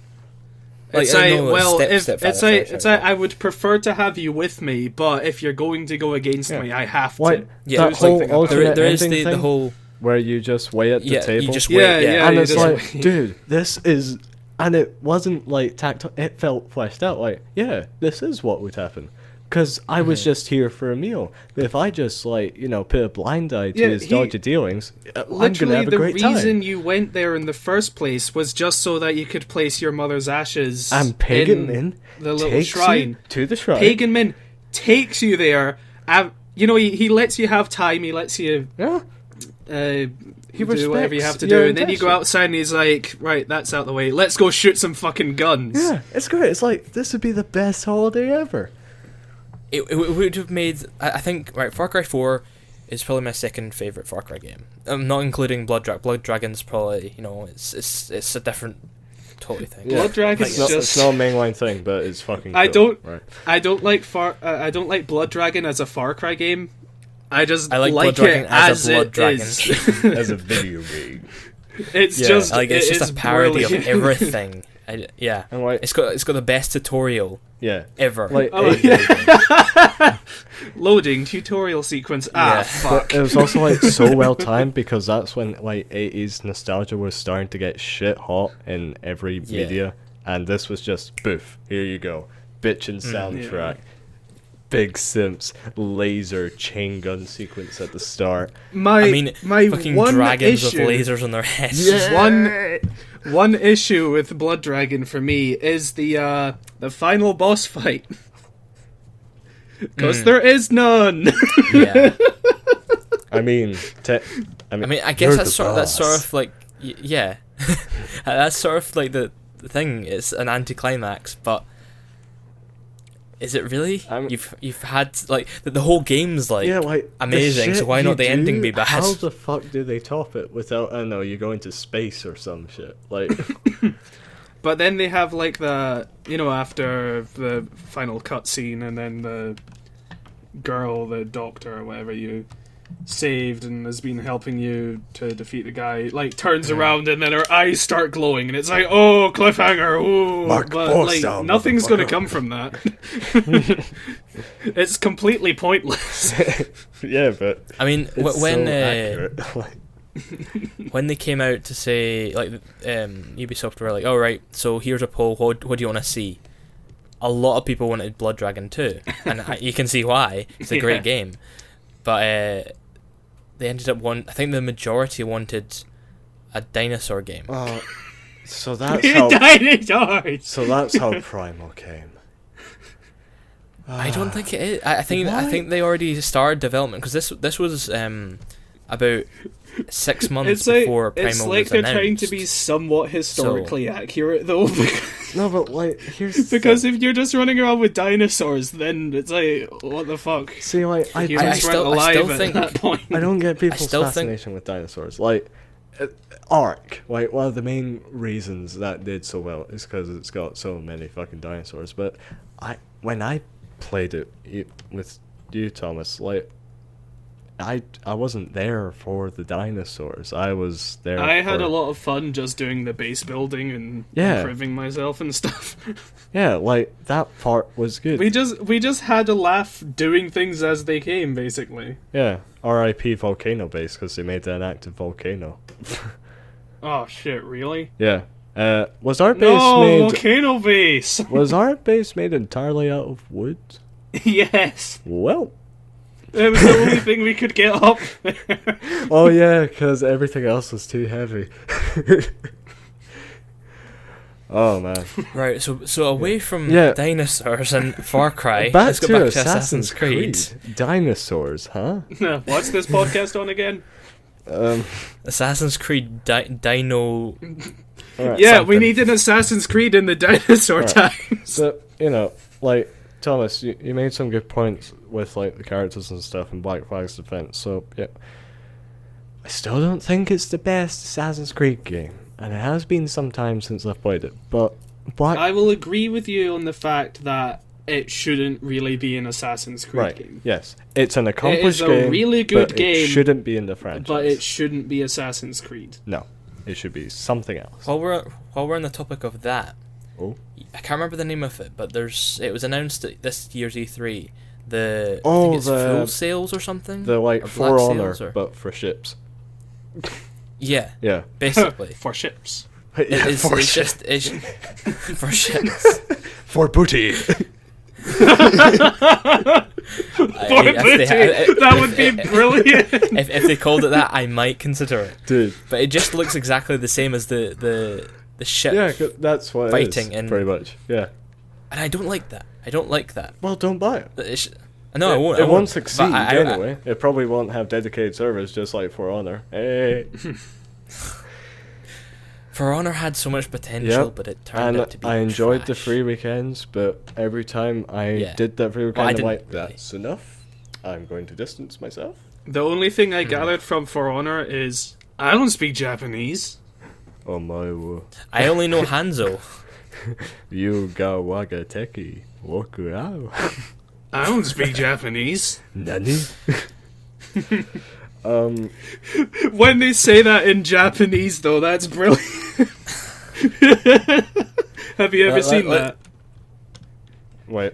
Like, It's I like, know, well, stepfather, it's like, I would prefer to have you with me, but if you're going to go against me, I have to. Like, Yeah, that whole alternate there is ending the thing whole... where you just wait at the table. You just wait. Yeah, and you it's just like, wait. dude, this is... And it wasn't, like, tactile. It felt fleshed out. Like, yeah, this is what would happen. Because I was just here for a meal. But if I just, like, put a blind eye to his dodgy dealings, I'm going to have a great time. The reason you went there in the first place was just so that you could place your mother's ashes And Pagan in Min the little takes shrine. you to the shrine. Pagan Min takes you there. He lets you have time. He lets you Yeah. do whatever you have to your do, and then you go intention. outside and he's like, right, that's out the way. Let's go shoot some fucking guns. Yeah, it's great. It's like, this would be the best holiday ever. It would have made... I think, right, Far Cry 4 is probably my second favourite Far Cry game. I'm not including Blood Dragon. Blood Dragon's probably, it's a different totally thing. Yeah. Blood Dragon's It's not a mainline thing, but it's fucking cool. I don't like Blood Dragon as a Far Cry game. I like Blood it Dragon as a Blood it Dragon. is. As a video game. It's Yeah, just it's it just is a parody brilliant. of everything. Yeah, And like, it's got the best tutorial yeah. ever. Like, Loading tutorial sequence. Yeah. Fuck. it was also like so well timed because that's when like 80s nostalgia was starting to get shit hot in every media, and this was just boof. Here you go, bitchin' soundtrack, big simps, laser chain gun sequence at the start. My fucking one dragons issue, with lasers on their heads. one issue with Blood Dragon for me is the final boss fight. Because there is none. Yeah. I mean, I guess that's sort of like yeah, that's sort of like the thing. It's an anticlimax, but is it really? You've had like the whole game's like amazing. So why not the ending be bad? How the fuck do they top it without? I don't know. You go into space or some shit like. But then they have like the after the final cutscene, and then the girl, the doctor or whatever you saved and has been helping you to defeat the guy, like turns around and then her eyes start glowing, and it's like, oh, cliffhanger, oh, but like nothing's gonna come from that. It's completely pointless. Yeah, but I mean, when accurate. When they came out to say, like, Ubisoft were like, all right, so here's a poll, what do you want to see? A lot of people wanted Blood Dragon 2, and you can see why. It's a great game. But they ended up I think the majority wanted a dinosaur game. So that's how Dinosaurs! So that's how Primal came. I don't think it is. I think they already started development, because this was about 6 months before Primal was announced. It's like they're trying to be somewhat historically accurate, though. No, but like, here's because if you're just running around with dinosaurs, then it's like, what the fuck? See, like, I still think at that point. I don't get people's fascination with dinosaurs. Like, Ark, like, one of the main reasons that did so well is because it's got so many fucking dinosaurs. But when I played it with you, Thomas, like, I wasn't there for the dinosaurs. I was there. I had a lot of fun just doing the base building and improving myself and stuff. Yeah, like, that part was good. We just had a laugh doing things as they came, basically. Yeah, R.I.P. Volcano Base, because they made that an active volcano. Oh shit! Really? Yeah. Was our base made? Volcano Base. Was our base made entirely out of wood? Yes. Well. It was the only thing we could get up there. Oh yeah, because everything else was too heavy. Oh man. Right, so away from Yeah. dinosaurs and Far Cry, Back let's go to back Assassin's Creed. Dinosaurs, huh? What's this podcast on again? Assassin's Creed Dino. Alright. Yeah, something. we need an Assassin's Creed in the dinosaur Right. times. So, like, Thomas, you made some good points with, like, the characters and stuff in Black Flag's defense, so, yeah. I still don't think it's the best Assassin's Creed game, and it has been some time since I've played it, but I will agree with you on the fact that it shouldn't really be an Assassin's Creed Right, game. yes. It's an accomplished a game, really good but game, it shouldn't be in the franchise. But it shouldn't be Assassin's Creed. No, it should be something else. While we're on the topic of that, Oh. I can't remember the name of it, but it was announced at this year's E3. I Oh, think it's the- Full Sails or something. The, like, Or For Black Honor, Sails, or- but for ships. yeah, Yeah. basically. For ships. Yeah, It's for just it's for ships. For booty. That would be brilliant. If they called it that, I might consider it. Dude. But it just looks exactly the same as the ship. Yeah, 'cause that's what Fighting it is, and- pretty much. Yeah. And I don't like that. I don't like that. Well, don't buy it. No, I won't. It I won't succeed But anyway. It probably won't have dedicated servers just like For Honor. Hey. For Honor had so much potential, Yep. but it turned out to be I enjoyed the trash. free weekends, but every time I Yeah. did that free Well, weekend, I I'm didn't like, really. that's enough. I'm going to distance myself. The only thing Hmm. I gathered from For Honor is I don't speak Japanese. Oh my wo. I only know Hanzo. You ga waga teki. Woku ao. I don't speak Japanese. Nani? When they say that in Japanese, though, that's brilliant. Have you ever seen that? Wait.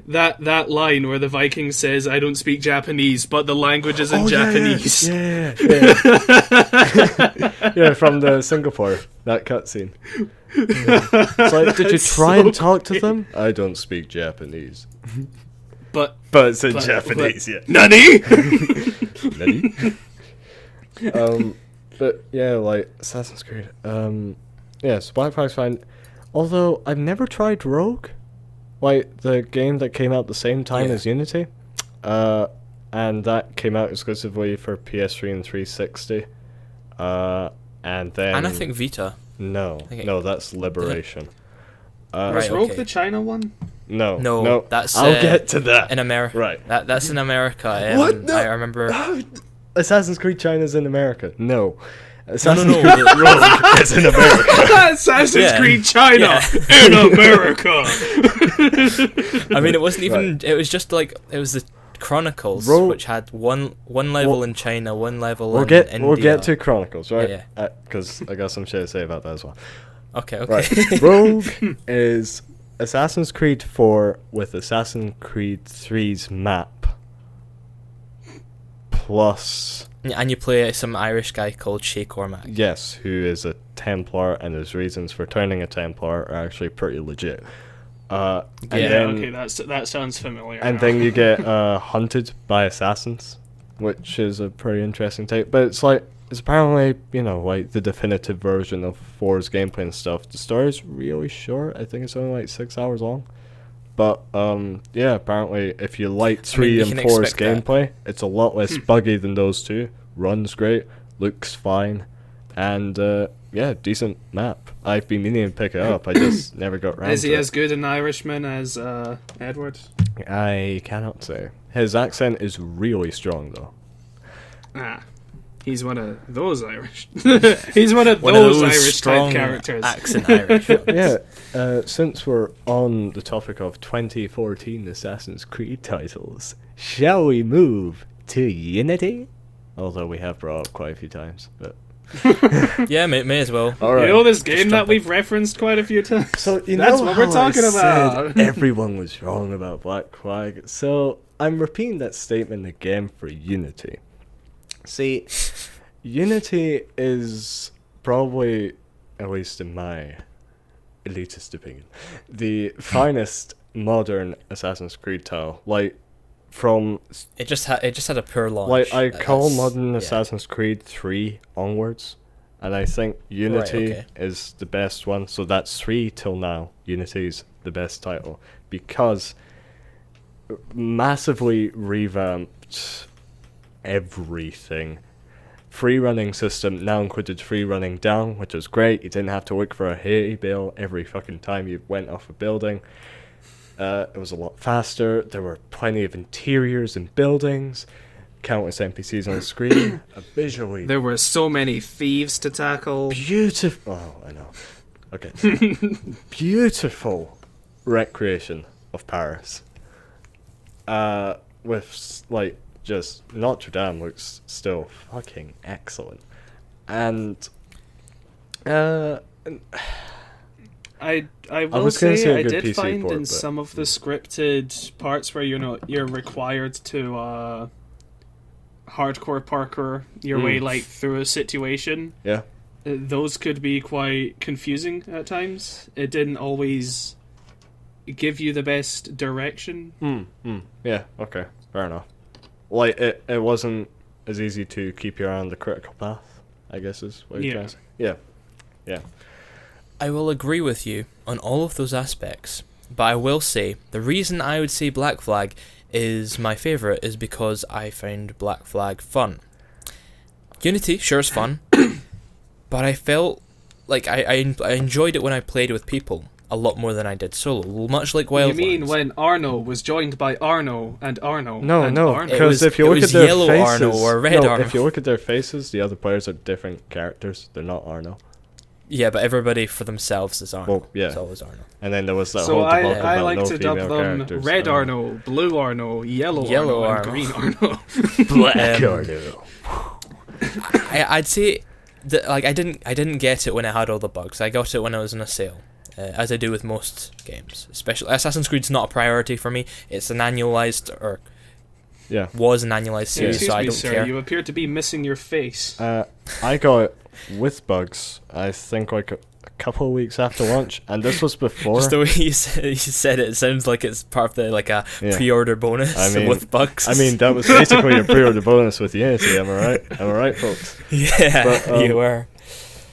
That line where the Viking says, "I don't speak Japanese," but the language is in Oh, Japanese. Yeah. Yeah, from the Singapore, that cutscene. It's like, did you That's try so and talk to them? I don't speak Japanese. But But it's in But- Japanese, yeah. Nani? Nani? But yeah, like Assassin's Creed. Yes, Black Flag's fine. Although I've never tried Rogue, like the game that came out the same time Yeah. as Unity, and that came out exclusively for PS3 and 360. And then And I think Vita. no, think no, that's Liberation. Right, Was Rogue okay. the China one? No, No, that's I'll get to that. in America. Right. That's in America. What? No. I remember. Assassin's Creed China's in America. No. No, Assassin's no. Creed Rogue is in America. Assassin's Yeah. Creed China Yeah. in America. I mean, it wasn't even. It was just like it was the Chronicles, Rogue- which had one level Well, in China, one level We'll in get India. to Chronicles, right? Yeah, Because I got some shit to say about that as well. Okay. Right. Rogue is Assassin's Creed 4 with Assassin's Creed 3's map plus And you play some Irish guy called Shay Cormac. yes, who is a Templar, and his reasons for turning a Templar are actually pretty legit. And Yeah, then, okay, that sounds familiar. and now. then you get hunted by assassins, which is a pretty interesting take. But it's apparently, like the definitive version of 4's gameplay and stuff. The story's really short. I think it's only like 6 hours long. But yeah, apparently if you like 3 you and can 4's expect that. gameplay, it's a lot less buggy than those two. Runs great, looks fine, and yeah, decent map. I've been meaning to pick it up. I just never got around Is to he it. as good an Irishman as Edward? I cannot say. His accent is really strong though. Ah, he's one of those Irish. He's one of One those of those Irish strong type characters. accent Irish. ones. Yeah, since we're on the topic of 2014 Assassin's Creed titles, shall we move to Unity? Although we have brought up quite a few times, but Yeah, may as well. all right. You know this game Just that jump we've referenced quite a few times. So That's what we're talking about. Everyone was wrong about Black Flag. So I'm repeating that statement again for Unity. See, Unity is probably, at least in my elitist opinion, the finest modern Assassin's Creed title. Like from It just had a poor launch. like I call That's- modern yeah. Assassin's Creed 3 onwards, And I think Unity okay. is the best one. So that's 3 till now. Unity's the best title. Because massively revamped everything. Free running system now included free running down, which was great. You didn't have to look for a hay bale every fucking time you went off a building. It was a lot faster. There were plenty of interiors and buildings, countless NPCs on the screen. Visually, There were so many thieves to tackle. beautiful. Oh, I know. Okay, beautiful recreation of Paris. With like just Notre Dame looks still fucking excellent, and I will was gonna say, say a I good did PC find port, in but- some of the scripted parts where you're required to hardcore parkour your way like through a situation. yeah. Those could be quite confusing at times. It didn't always give you the best direction. Yeah, okay, fair enough. Like, it wasn't as easy to keep you on the critical path, I guess is what you're trying to say. Yeah. I will agree with you on all of those aspects, but I will say the reason I would say Black Flag is my favourite is because I found Black Flag fun. Unity, sure, is fun, but I felt like I enjoyed it when I played with people a lot more than I did solo, much like Wildlands. You mean when Arno was joined by Arno and Arno? No, and no, Arno? because if it you look at was their yellow faces, Arno or red no, Arno. if you look at their faces, the other players are different characters. They're not Arno. Yeah, but everybody for themselves is Arno. Well, yeah. It's always Arno. And then there was that So whole I, debate I about like no to dub female them characters. Red Arno, Blue Arno, Yellow Arno. and Green Arno. Black Um, Arno. I'd say that like I didn't get it when it had all the bugs. I got it when it was on a sale, as I do with most games. Especially Assassin's Creed's not a priority for me. It's an annualized Yeah. was an annualized series, Excuse so I me, don't sir. care. You appear to be missing your face. I got it with bugs, I think like a couple of weeks after launch, and this was before. Just the way you said it, it sounds like it's part of the like a Yeah. pre-order bonus I mean- with bugs. I mean, that was basically a pre-order bonus with Unity, am I right? Am I right, folks? yeah, but, you were.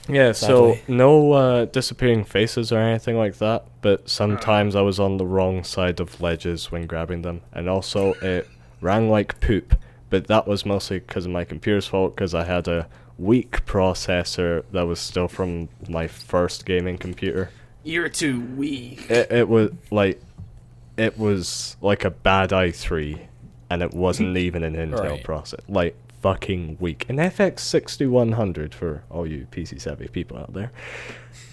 Yeah, so Sadly. no disappearing faces or anything like that, but sometimes I was on the wrong side of ledges when grabbing them, and also it ran like poop, but that was mostly because of my computer's fault, because I had a weak processor that was still from my first gaming computer. You're too weak. It was like a bad i3, and it wasn't even an Intel Right. processor. Like, fucking weak. An FX 6100 for all you PC savvy people out there.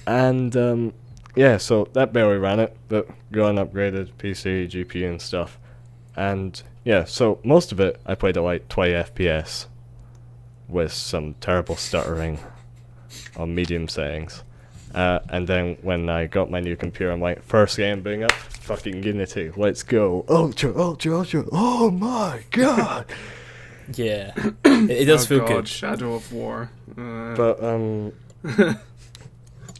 And yeah, so that barely ran it, but gone upgraded PC, GPU and stuff. And yeah, so most of it I played at like 20 FPS with some terrible stuttering on medium settings. And then when I got my new computer, I'm like, first game being up, fucking Unity, let's go. Ultra, oh my god! Yeah, it does feel God, good. Shadow of War. But,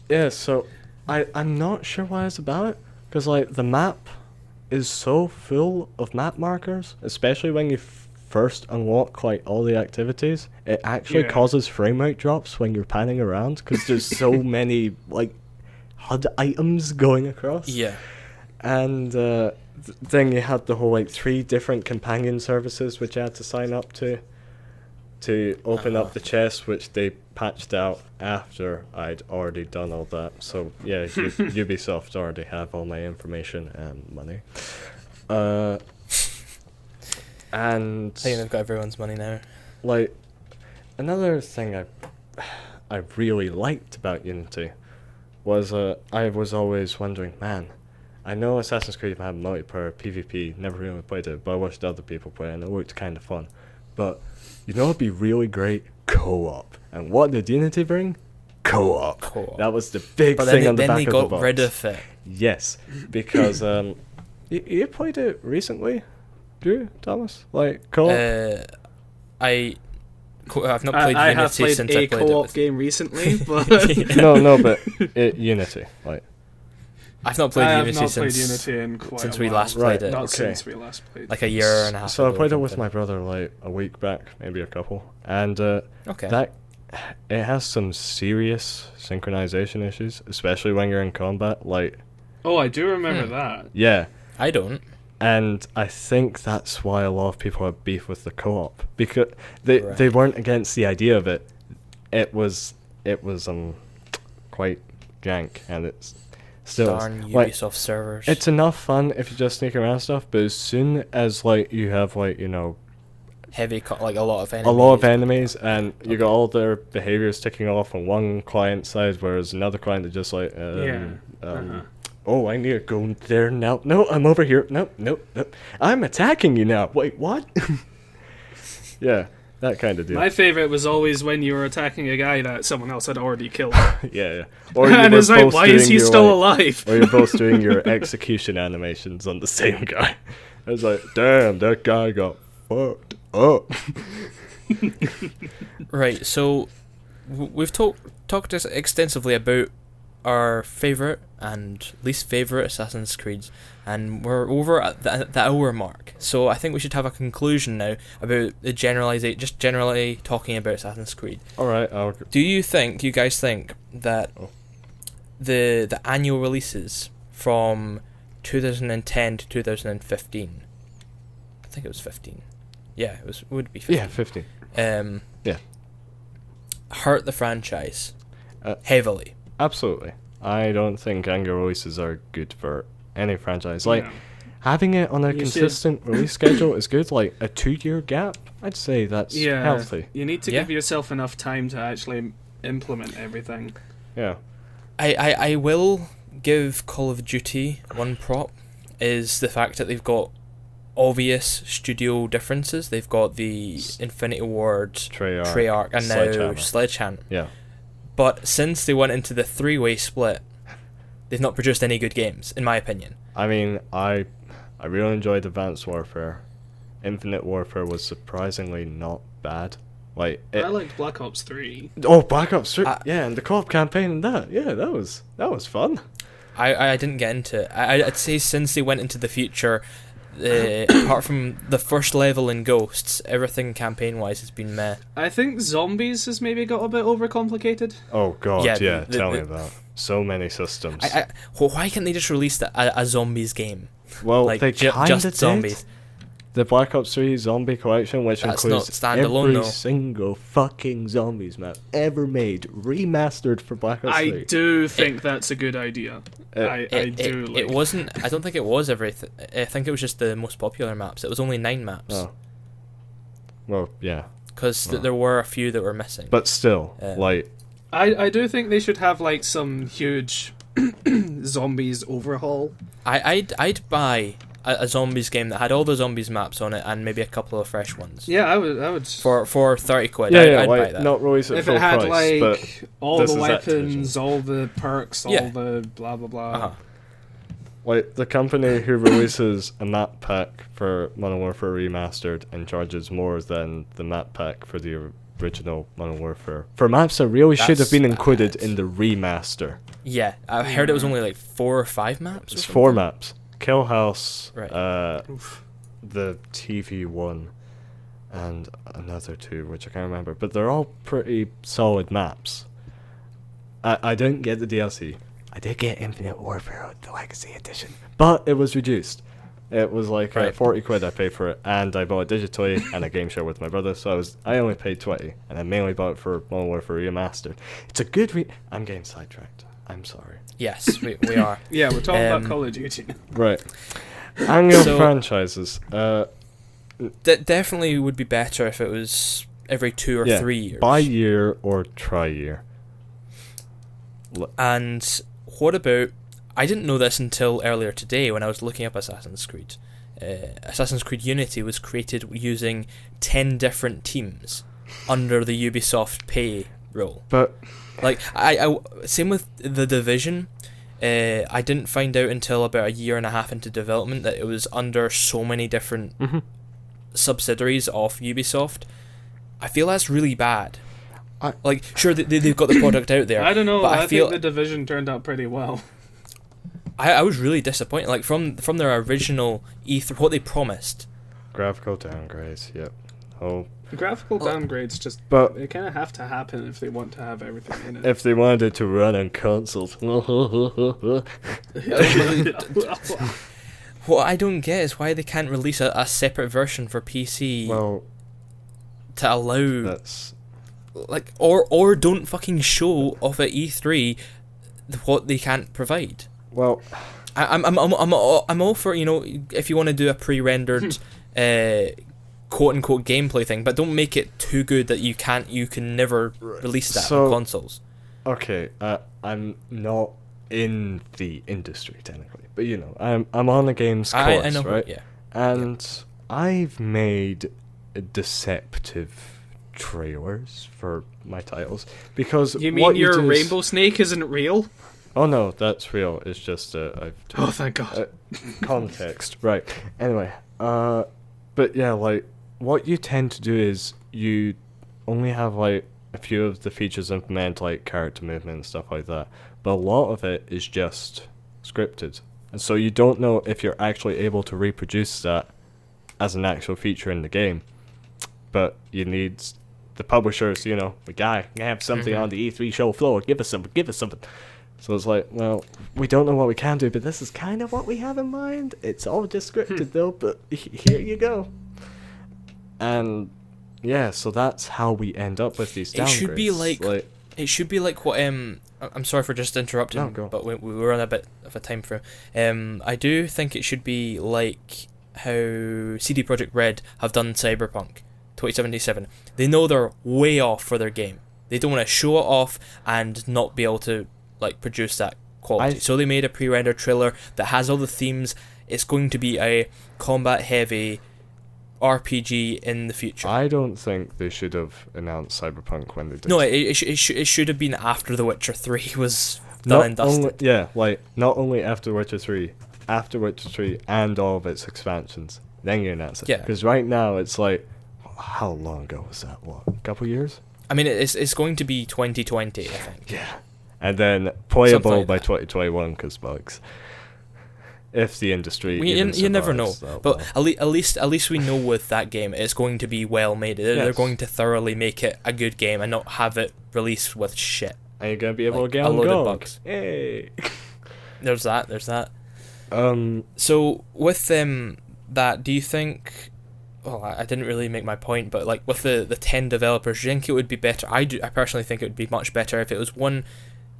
yeah, so I'm not sure why it's about it, because, like, the map is so full of map markers, especially when you first unlock, like, all the activities. It actually Yeah. causes frame rate drops when you're panning around, because there's so many, like, HUD items going across. Yeah, And then you had the whole, like, 3 different companion services which I had to sign up to open up the chest, which they patched out after I'd already done all that. So yeah, Ubisoft already have all my information and money. And I think they've got everyone's money now. like another thing I really liked about Unity was I was always wondering, man, I know Assassin's Creed had multiplayer PvP, never really played it, but I watched other people play it and it looked kind of fun. But you know it'd be really great? Co-op. And what did Unity bring? Co-op. Co-op. That was the big But thing then, on the then back they of the got box. rid of it. Yes, because you played it recently, do you, Thomas? Like co-op? I've not played I have Unity played since a I played it co-op with... game recently, but No, but Unity, like. I've not played I have Unity not since played Unity in quite since a we while. last Right, played it. Not okay. since we last played. Like a year and a half So ago. I played it or with something. my brother like a week back, maybe a couple, and Okay. that it has some serious synchronization issues, especially when you're in combat. Like, Oh, I do remember that. yeah, I don't. and I think that's why a lot of people have beef with the co-op, because they weren't against the idea of it. It was quite jank, and it's still Darn like, Ubisoft servers. it's enough fun if you just sneak around stuff, but as soon as like you have like, you know, heavy, like a lot of enemies. a lot of enemies, and you got all their behaviors ticking off on one client side, whereas another client is just like, oh, I need to go there now. No, I'm over here. Nope. I'm attacking you now. Wait, what? Yeah, that kind of deal. My favorite was always when you were attacking a guy that someone else had already killed. Yeah. Or you And were it's like, both why is doing he your, still like- alive? Or you're both doing your execution animations on the same guy. I was like, damn, that guy got fucked up. Right, so we've talked extensively about our favourite and least favourite Assassin's Creeds, and we're over at the hour mark. So I think we should have a conclusion now about the just generally talking about Assassin's Creed. Alright, Do you guys think that the annual releases from 2010 to 2015, I think it was 15. Yeah, it would be 15. yeah, 15. Yeah. Hurt the franchise heavily. Absolutely. I don't think annual releases are good for any franchise. Like, Yeah. having it on a You consistent release schedule is good. Like, a 2-year gap, I'd say that's Yeah, healthy. you need to Yeah. give yourself enough time to actually implement everything. Yeah. I will give Call of Duty one prop, is the fact that they've got obvious studio differences. They've got the Infinity Ward, Treyarch, and now Sledgehammer. Yeah. But since they went into the 3-way split, they've not produced any good games, in my opinion. I mean, I really enjoyed Advanced Warfare. Infinite Warfare was surprisingly not bad. Like, I liked Black Ops 3. oh, Black Ops 3, yeah, and the co-op campaign and that, yeah, that was fun. I didn't get into it. I'd say since they went into the future, apart from the first level in Ghosts, everything campaign-wise has been meh. I think Zombies has maybe got a bit overcomplicated. Oh god, Yeah, yeah, the- tell me the- about it. So many systems. Why can't they just release a zombies game? Well, Like, they kinda just did. zombies. The Black Ops 3 Zombie Collection, which That's includes not standalone, every though. single fucking zombies map ever made, remastered for Black Ops 3. I do think that's a good idea. I do like It wasn't. I don't think it was everything. I think it was just the most popular maps. It was only 9 maps. Oh. Well, yeah. Because there were a few that were missing. But still, like, I do think they should have like some huge zombies overhaul. I'd buy a zombies game that had all the zombies maps on it and maybe a couple of fresh ones. Yeah, I would. For 30 quid, yeah, I'd like, buy that. not release at If full it had price, but like all this the is weapons, Activision. all the perks, all Yeah. the blah blah blah. Uh-huh. like the company who releases a map pack for Modern Warfare Remastered and charges more than the map pack for the original Modern Warfare for maps that really should have That's been included bad. in the remaster. Yeah, I heard it was only like 4 or 5 maps. It's 4 maps: Kill House, Right. the TV one, and another 2 which I can't remember, but they're all pretty solid maps. I didn't get the DLC. I did get Infinite Warfare, the Legacy Edition, but it was reduced. It was like Right. 40 quid I paid for it, and I bought it digitally and a game share with my brother, so I only paid 20, and I mainly bought it for Modern Warfare Remastered. It's a good I'm getting sidetracked. I'm sorry. Yes, we are. Yeah, we're talking about Um, Call of Duty. Right. Annual So- franchises. Definitely would be better if it was every 2 or 3 years. By year or tri-year. And what about... I didn't know this until earlier today when I was looking up Assassin's Creed. Assassin's Creed Unity was created using 10 different teams under the Ubisoft payroll. But Like, I same with The Division. I didn't find out until about a year and a half into development that it was under so many different subsidiaries of Ubisoft. I feel that's really bad. Like, sure, they've got the product out there. I don't know. But I feel think the Division turned out pretty well. I was really disappointed. Like, from their original E3, what they promised. graphical downgrades, yep. Oh, Graphical downgrades just but they kind of have to happen if they want to have everything in it. if they wanted it to run on consoles, What I don't get is why they can't release a separate version for PC well, to allow that's like or don't fucking show off at E3 what they can't provide. well. I'm all for, you know, if you want to do a pre-rendered quote unquote gameplay thing, but don't make it too good that you can never release that on consoles. Okay, I'm not in the industry technically, but you know, I'm on the games course, I know, right? yeah. And I've made deceptive trailers for my titles because You mean what your do is- Rainbow Snake isn't real? Oh no, that's real. It's just I've Oh, thank God. context, right? Anyway, but yeah, like what you tend to do is you only have like a few of the features implement, like character movement and stuff like that, but a lot of it is just scripted, and so you don't know if you're actually able to reproduce that as an actual feature in the game. But you need the publishers, you know, the guy have something on the E3 show floor. Give us something. So it's like, well, we don't know what we can do, but this is kind of what we have in mind. It's all just scripted though, but here you go. And yeah, so that's how we end up with these downgrades. It should be like what I'm sorry for just interrupting, No, go. but we were on a bit of a time frame. I do think it should be like how CD Projekt Red have done Cyberpunk 2077. They know they're way off for their game. They don't want to show it off and not be able to like produce that quality. So they made a pre-rendered trailer that has all the themes. It's going to be a combat heavy RPG in the future. I don't think they should have announced Cyberpunk when they did. No, it should have been after The Witcher 3 was done and dusted. Not only after Witcher 3, after Witcher 3 and all of its expansions, then you announce it. Yeah. Because right now it's like, how long ago was that? What, a couple years? I mean, it's going to be 2020, I think. Yeah. And then playable like by that. 2021 because bugs. If the industry, You never know, survives that but long. at least we know with that game it's going to be well made. They're Yes. going to thoroughly make it a good game and not have it released with shit. And you're gonna be able like, to get a on load of GOG. bugs. Hey. There's that. Um. So with that, do you think? Well, I didn't really make my point, but like with the 10 developers, do you think it would be better? I personally think it would be much better if it was one,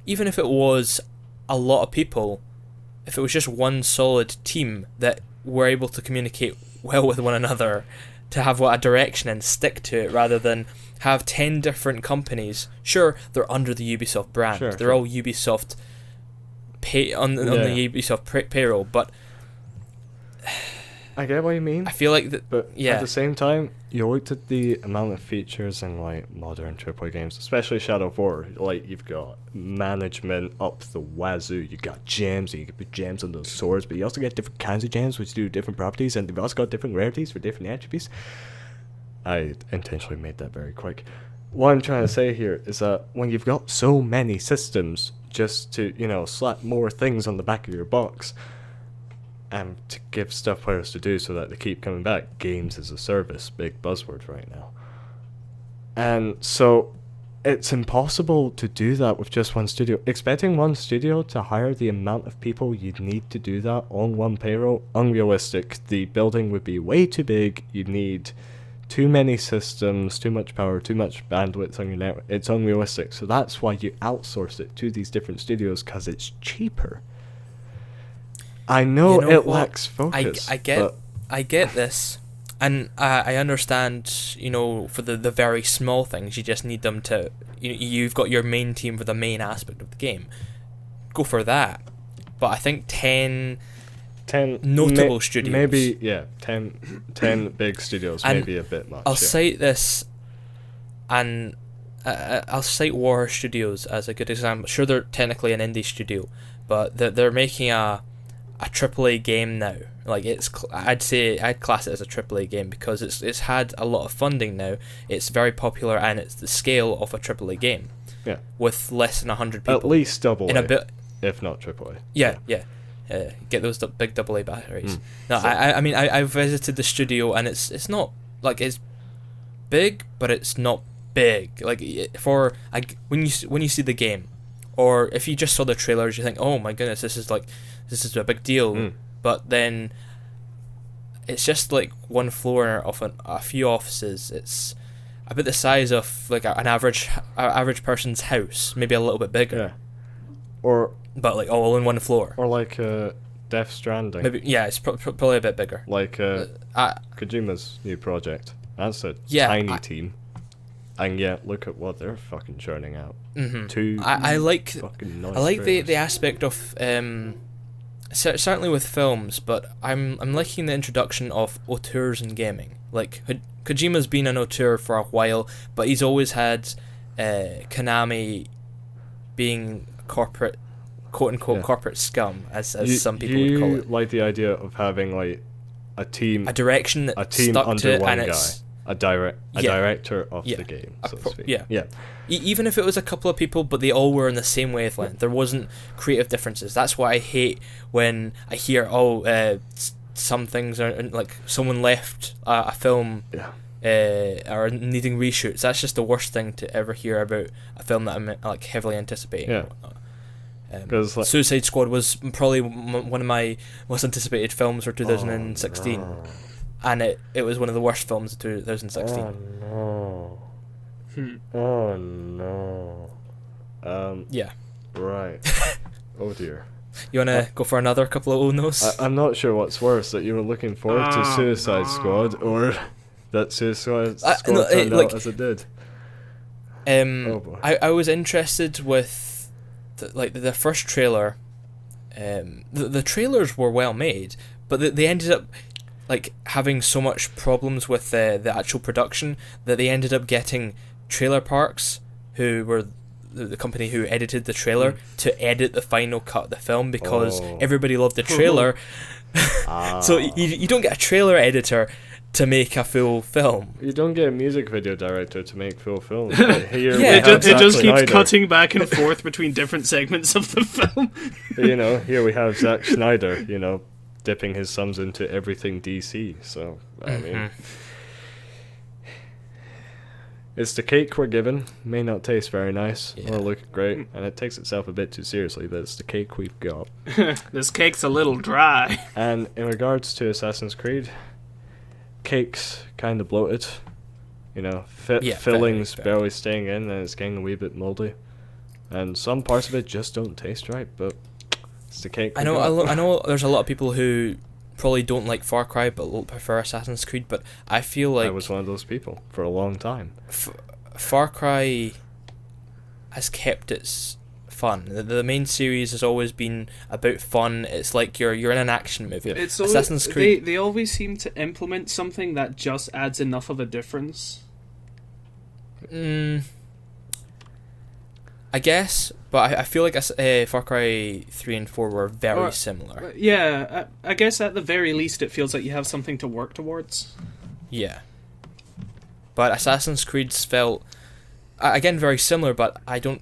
even if it was a lot of people, if it was just one solid team that were able to communicate well with one another, to have a direction and stick to it, rather than have 10 different companies. Sure, they're under the Ubisoft brand. Sure, they're all Ubisoft on the Ubisoft payroll, but I get what you mean. I feel like that. But Yeah. at the same time, you looked at the amount of features in like modern AAA games, especially Shadow of War. Like you've got management up the wazoo. You got gems, and you can put gems on those swords. But you also get different kinds of gems which do different properties, and they've also got different rarities for different attributes. I intentionally made that very quick. What I'm trying to say here is that when you've got so many systems, just to slap more things on the back of your box. And to give stuff players to do so that they keep coming back. Games as a service, big buzzword right now. And so it's impossible to do that with just one studio. Expecting one studio to hire the amount of people you'd need to do that on one payroll, unrealistic. The building would be way too big. You'd need too many systems, too much power, too much bandwidth on your network. It's unrealistic. So that's why you outsource it to these different studios, because it's cheaper. I know it lacks focus. I get this, and I understand. For the very small things, you just need them to. You've got your main team for the main aspect of the game. Go for that. But I think 10 notable studios. Maybe 10 big studios. And maybe a bit much. I'll cite this, and I'll cite War Studios as a good example. Sure, they're technically an indie studio, but they're making a AAA game now. Like I'd class it as a AAA game because it's had a lot of funding now. It's very popular and it's the scale of a AAA game. Yeah. With less than 100 people. At least double in A, a bit. if not AAA. Yeah. Get those big AA batteries. No, I mean I visited the studio and it's not like it's big, but it's not big. Like when you see the game, or if you just saw the trailers, you think, oh my goodness, this is a big deal. But then it's just like one floor of a few offices. It's about the size of like an average person's house, maybe a little bit bigger. Yeah. But like all in one floor. Or like Death Stranding. Maybe it's probably a bit bigger. Like Kojima's new project. That's a tiny team. And yet, look at what they're fucking churning out. Mm-hmm. I like the aspect of certainly with films, but I'm liking the introduction of auteurs in gaming. Like Kojima's been an auteur for a while, but he's always had Konami being corporate, quote unquote, corporate scum, as some people would call it. Like the idea of having like a team, a direction that a team stuck under to it, one and guy, a director of the game, so to speak. Yeah. Even if it was a couple of people, but they all were in the same wavelength. There wasn't creative differences. That's what I hate when I hear, some things are like someone left a film or needing reshoots. That's just the worst thing to ever hear about a film that I'm like heavily anticipating. Yeah. Suicide Squad was probably one of my most anticipated films for 2016. And it was one of the worst films of 2016. Oh no. Oh no. Yeah. Right. Oh dear. You want to go for another couple of oh-nos? I'm not sure what's worse, that you were looking forward to Suicide Squad, or that Suicide Squad turned out as it did. Oh boy. I was interested with the first trailer. The trailers were well made, but they ended up like having so much problems with the actual production that they ended up getting Trailer Parks, who were the company who edited the trailer, to edit the final cut of the film because everybody loved the trailer. So you don't get a trailer editor to make a full film. You don't get a music video director to make full films. It just keeps cutting back and forth between different segments of the film. Here we have Zack Snyder, dipping his thumbs into everything DC. So, I mean, it's the cake we're given. May not taste very nice or look great, and it takes itself a bit too seriously, but it's the cake we've got. This cake's a little dry. And in regards to Assassin's Creed, cake's kind of bloated. Fillings barely staying in, and it's getting a wee bit moldy. And some parts of it just don't taste right, but it's the cake. I know there's a lot of people who probably don't like Far Cry but prefer Assassin's Creed, but I feel like I was one of those people for a long time. Far Cry has kept its fun. The main series has always been about fun. It's like you're in an action movie. It's Assassin's Creed. They always seem to implement something that just adds enough of a difference. I guess, but I feel like Far Cry 3 and 4 were very similar. Yeah, I guess at the very least it feels like you have something to work towards. Yeah. But Assassin's Creed's felt, again, very similar, but I don't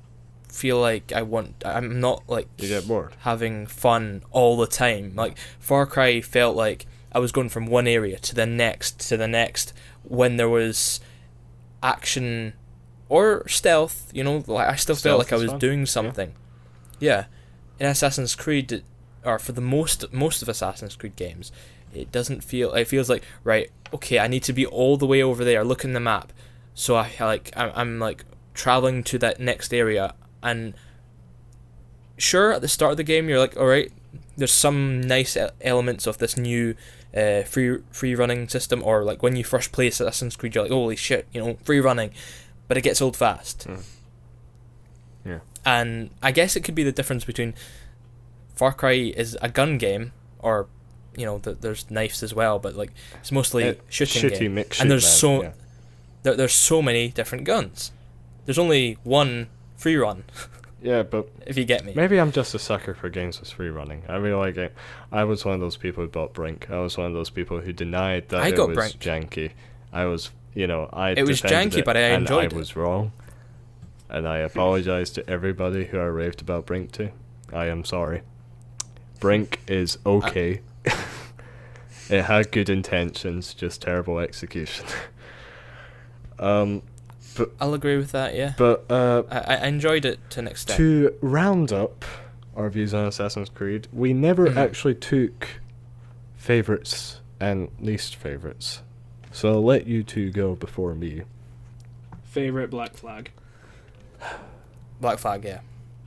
feel like I'm not like you get bored having fun all the time. Like Far Cry felt like I was going from one area to the next when there was action or stealth, like I still felt like I was doing something. Yeah. In Assassin's Creed, or for the most of Assassin's Creed games, it feels like, right, okay, I need to be all the way over there, look in the map. So I'm like traveling to that next area, and sure, at the start of the game you're like, all right, there's some nice elements of this new free running system, or like when you first play Assassin's Creed you're like, holy shit, free running. But it gets old fast. Yeah. And I guess it could be the difference between Far Cry is a gun game, or there's knives as well, but like it's mostly shooting game. And there's there's so many different guns. There's only one free run. Yeah, but if you get me. Maybe I'm just a sucker for games with free running. I really like it. I was one of those people who bought Brink. I was one of those people who denied that it was janky. I was it was janky, but I enjoyed it. I was wrong, and I apologize to everybody who I raved about Brink to. I am sorry. Brink is okay. It had good intentions, just terrible execution. I'll agree with that. Yeah, But I enjoyed it to an extent. to round up our views on Assassin's Creed, we never actually took favourites and least favourites. So I'll let you two go before me. Favorite Black Flag. Black Flag, yeah.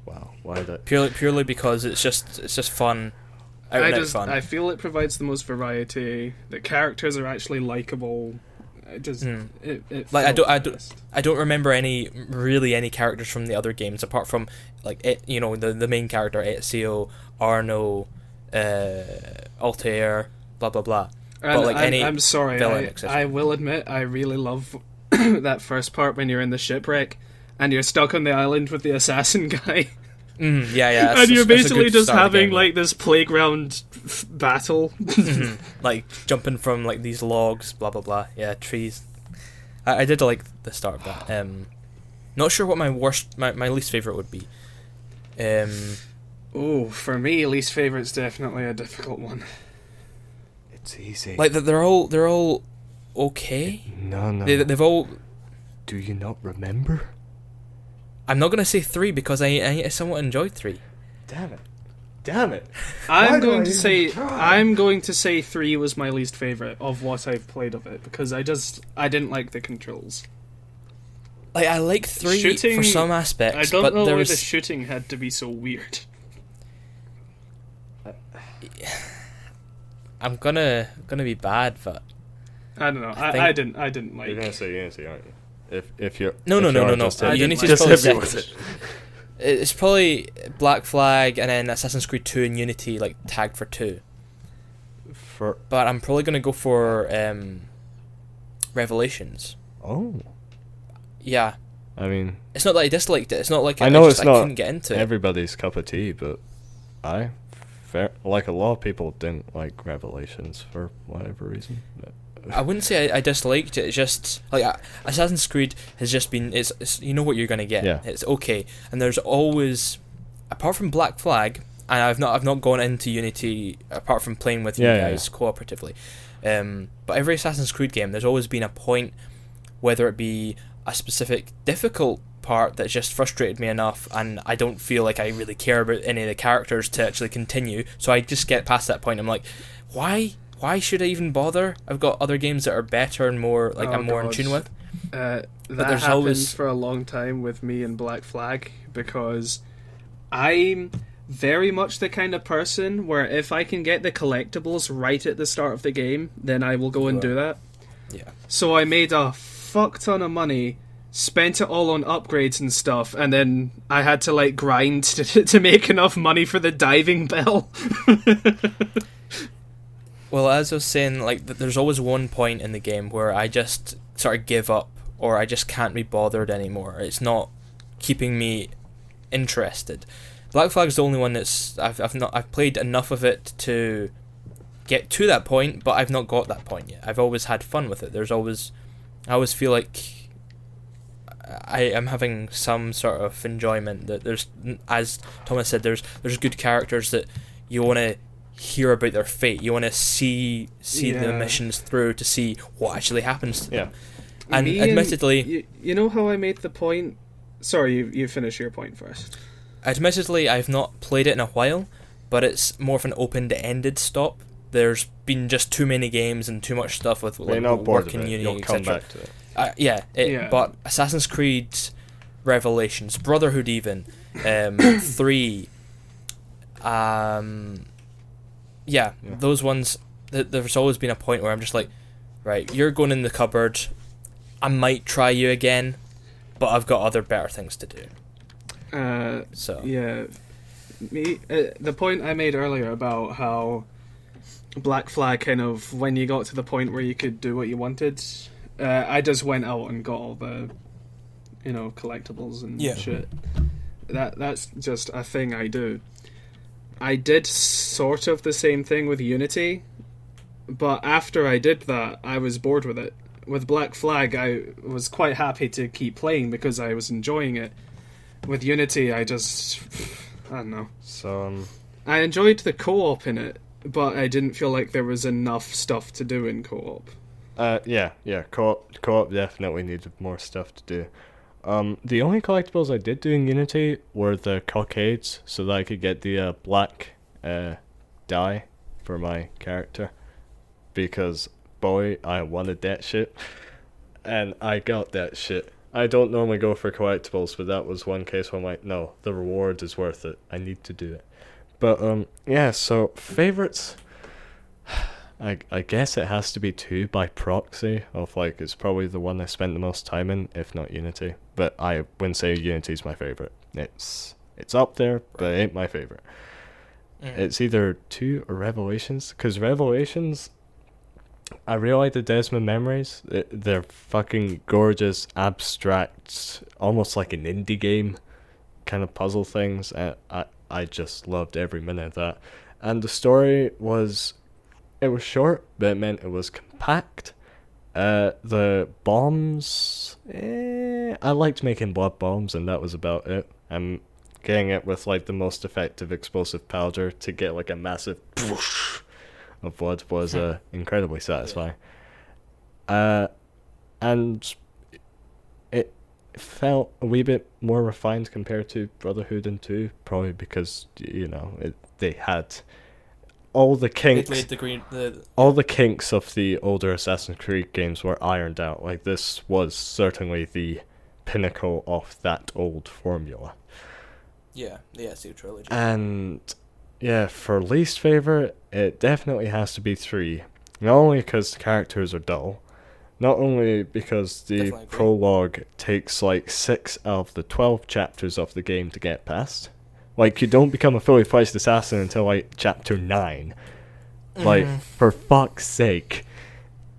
Wow, why that? Purely because it's just fun. Fun. I feel it provides the most variety. The characters are actually likable. It just it like felt I don't remember any characters from the other games apart from like the main character Ezio, Arno, Altair, blah blah blah. And but like I'm sorry, villain, I will admit I really love that first part when you're in the shipwreck and you're stuck on the island with the assassin guy. Yeah. And you're basically just having like this playground battle. Like jumping from like these logs, blah blah blah. Yeah, trees. I did like the start of that. Not sure what my least favorite would be. For me, least favorite's definitely a difficult one. It's easy. Like they're all okay. No. They've all. Do you not remember? I'm not gonna say 3 because I somewhat enjoyed 3. Damn it! I'm going to say 3 was my least favorite of what I've played of it because I didn't like the controls. Like I like 3 shooting, for some aspects. I don't but know there why was... the shooting had to be so weird. I'm gonna be bad, but I don't know. I didn't like. You're gonna say Unity, aren't you? If you're no. Unity's Unity's just probably with second. it. It's probably Black Flag and then Assassin's Creed 2 and Unity like tagged for 2. But I'm probably gonna go for Revelations. Oh. Yeah. I mean, it's not that I disliked it. It's not like I couldn't get into it. Everybody's cup of tea, but like a lot of people didn't like Revelations for whatever reason. I wouldn't say I disliked it. It's just like Assassin's Creed has just been. It's you know what you're gonna get. Yeah. It's okay, and there's always, apart from Black Flag, and I've not gone into Unity apart from playing with you guys cooperatively. But every Assassin's Creed game, there's always been a point, whether it be a specific difficult part that just frustrated me enough, and I don't feel like I really care about any of the characters to actually continue. So I just get past that point. I'm like, why? Why should I even bother? I've got other games that are better and more like I'm more in tune with. That happened always for a long time with me and Black Flag because I'm very much the kind of person where if I can get the collectibles right at the start of the game, then I will go and do that. Yeah. So I made a fuck ton of money, spent it all on upgrades and stuff, and then I had to like grind to make enough money for the diving bell. Well, as I was saying, like there's always one point in the game where I just sort of give up, or I just can't be bothered anymore. It's not keeping me interested. Black Flag's the only one that's I've played enough of it to get to that point, but I've not got that point yet. I've always had fun with it. I always feel like I am having some sort of enjoyment. That there's, as Thomas said, there's good characters that you want to hear about their fate. You want to see the missions through to see what actually happens to them. And admittedly, you know how I made the point. Sorry, you finish your point first. Admittedly, I've not played it in a while, but it's more of an open-ended stop. There's been just too many games and too much stuff with like, work in uni, You'll come back to it. But Assassin's Creed, Revelations, Brotherhood, even 3. Those ones. There's always been a point where I'm just like, right, you're going in the cupboard. I might try you again, but I've got other better things to do. The point I made earlier about how Black Flag kind of, when you got to the point where you could do what you wanted, I just went out and got all the, collectibles and shit. That's just a thing I do. I did sort of the same thing with Unity, but after I did that, I was bored with it. With Black Flag, I was quite happy to keep playing because I was enjoying it. With Unity, I don't know. So, I enjoyed the co-op in it, but I didn't feel like there was enough stuff to do in co-op. Yeah. Co-op definitely needed more stuff to do. The only collectibles I did do in Unity were the cockades, so that I could get the black dye for my character. Because, boy, I wanted that shit. And I got that shit. I don't normally go for collectibles, but that was one case where I'm like, no, the reward is worth it. I need to do it. But, yeah, so, favorites... I guess it has to be 2 by proxy of like it's probably the one I spent the most time in, if not Unity. But I wouldn't say Unity's my favorite. It's up there, but it ain't my favorite. It's either 2 or Revelations, because Revelations, I really like the Desmond memories. They're fucking gorgeous, abstract, almost like an indie game kind of puzzle things. I just loved every minute of that, and the story was. It was short, but it meant it was compact. The bombs... I liked making blood bombs, and that was about it. And getting it with, like, the most effective explosive powder to get, like, a massive whoosh of blood was incredibly satisfying. And it felt a wee bit more refined compared to Brotherhood and 2, probably because, they had... all the kinks of the older Assassin's Creed games were ironed out. Like, this was certainly the pinnacle of that old formula. Yeah, the SU trilogy. And, yeah, for least favourite, it definitely has to be 3. Not only because the characters are dull, not only because the prologue takes, like, 6 out of the 12 chapters of the game to get past. Like, you don't become a fully fledged assassin until, like, chapter 9. Like, for fuck's sake.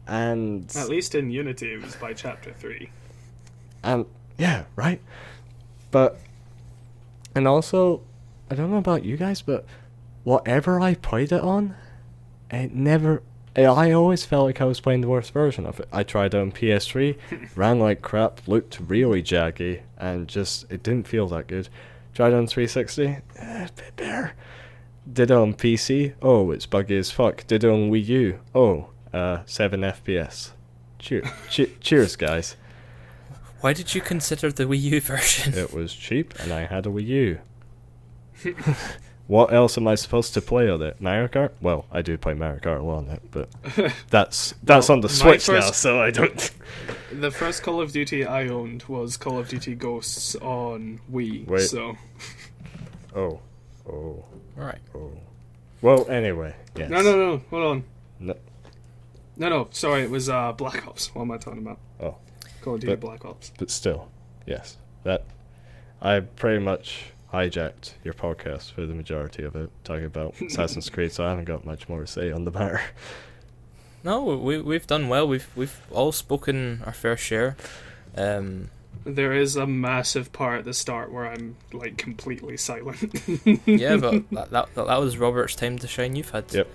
And... at least in Unity, it was by chapter 3. And, yeah, right? But... and also, I don't know about you guys, but... whatever I played it on... it never... I always felt like I was playing the worst version of it. I tried it on PS3, ran like crap, looked really jaggy, and just... it didn't feel that good. Tried on 360, a bit better. Did it on PC, oh, it's buggy as fuck. Did it on Wii U, oh, 7 FPS. Cheers, guys. Why did you consider the Wii U version? It was cheap, and I had a Wii U. What else am I supposed to play on it? Mario Kart? Well, I do play Mario Kart a lot on it, but that's on the Switch now, so I don't... The first Call of Duty I owned was Call of Duty Ghosts on Wii, so... Oh. Alright. Oh. Well, anyway, yes. No, hold on. No. No, sorry, it was Black Ops. What am I talking about? Oh. Call of Duty Black Ops. But still, yes. That... I pretty much... hijacked your podcast for the majority of it, talking about Assassin's Creed, so I haven't got much more to say on the matter. No, we've done well. We've all spoken our fair share. There is a massive part at the start where I'm like completely silent. Yeah, but that was Robert's time to shine. You've had. Yep.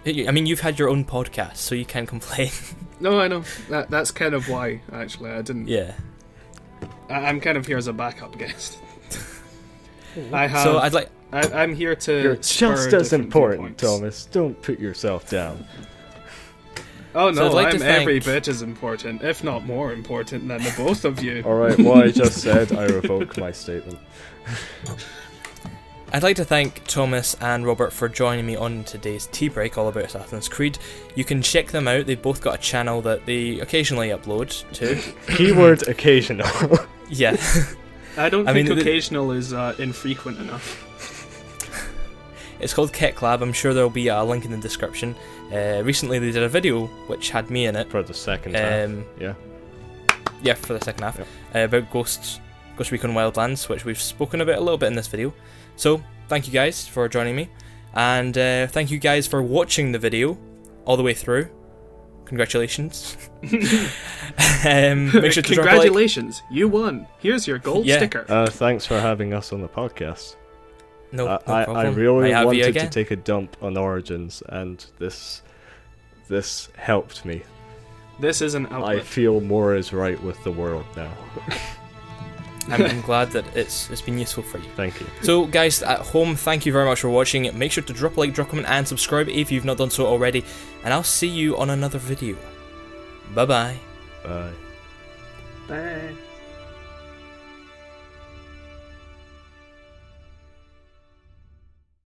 I mean, you've had your own podcast, so you can't complain. No, I know. That's kind of why. Actually, I didn't. Yeah. I'm kind of here as a backup guest. I'm here to. You're just as important, Thomas. Don't put yourself down. Oh no, I'm every bit as important, if not more important, than the both of you. Alright, what I just said, I revoke my statement. I'd like to thank Thomas and Robert for joining me on today's tea break all about Assassin's Creed. You can check them out. They've both got a channel that they occasionally upload to. Keyword occasional. Yeah. I think occasional is infrequent enough. It's called Keklab. I'm sure there'll be a link in the description. Recently they did a video which had me in it. For the second half, yeah. Yeah, for the second half. Yep. About Ghost Recon Wildlands, which we've spoken about a little bit in this video. So, thank you guys for joining me. And thank you guys for watching the video all the way through. Congratulations. Make sure to Congratulations, you won. Here's your gold sticker. Thanks for having us on the podcast. No problem. I really wanted to take a dump on Origins, and this helped me. This is an outlet. I feel more is right with the world now. I'm glad that it's been useful for you. Thank you. So guys at home, thank you very much for watching. Make sure to drop a like, drop a comment and subscribe if you've not done so already. And I'll see you on another video. Bye-bye. Bye. Bye.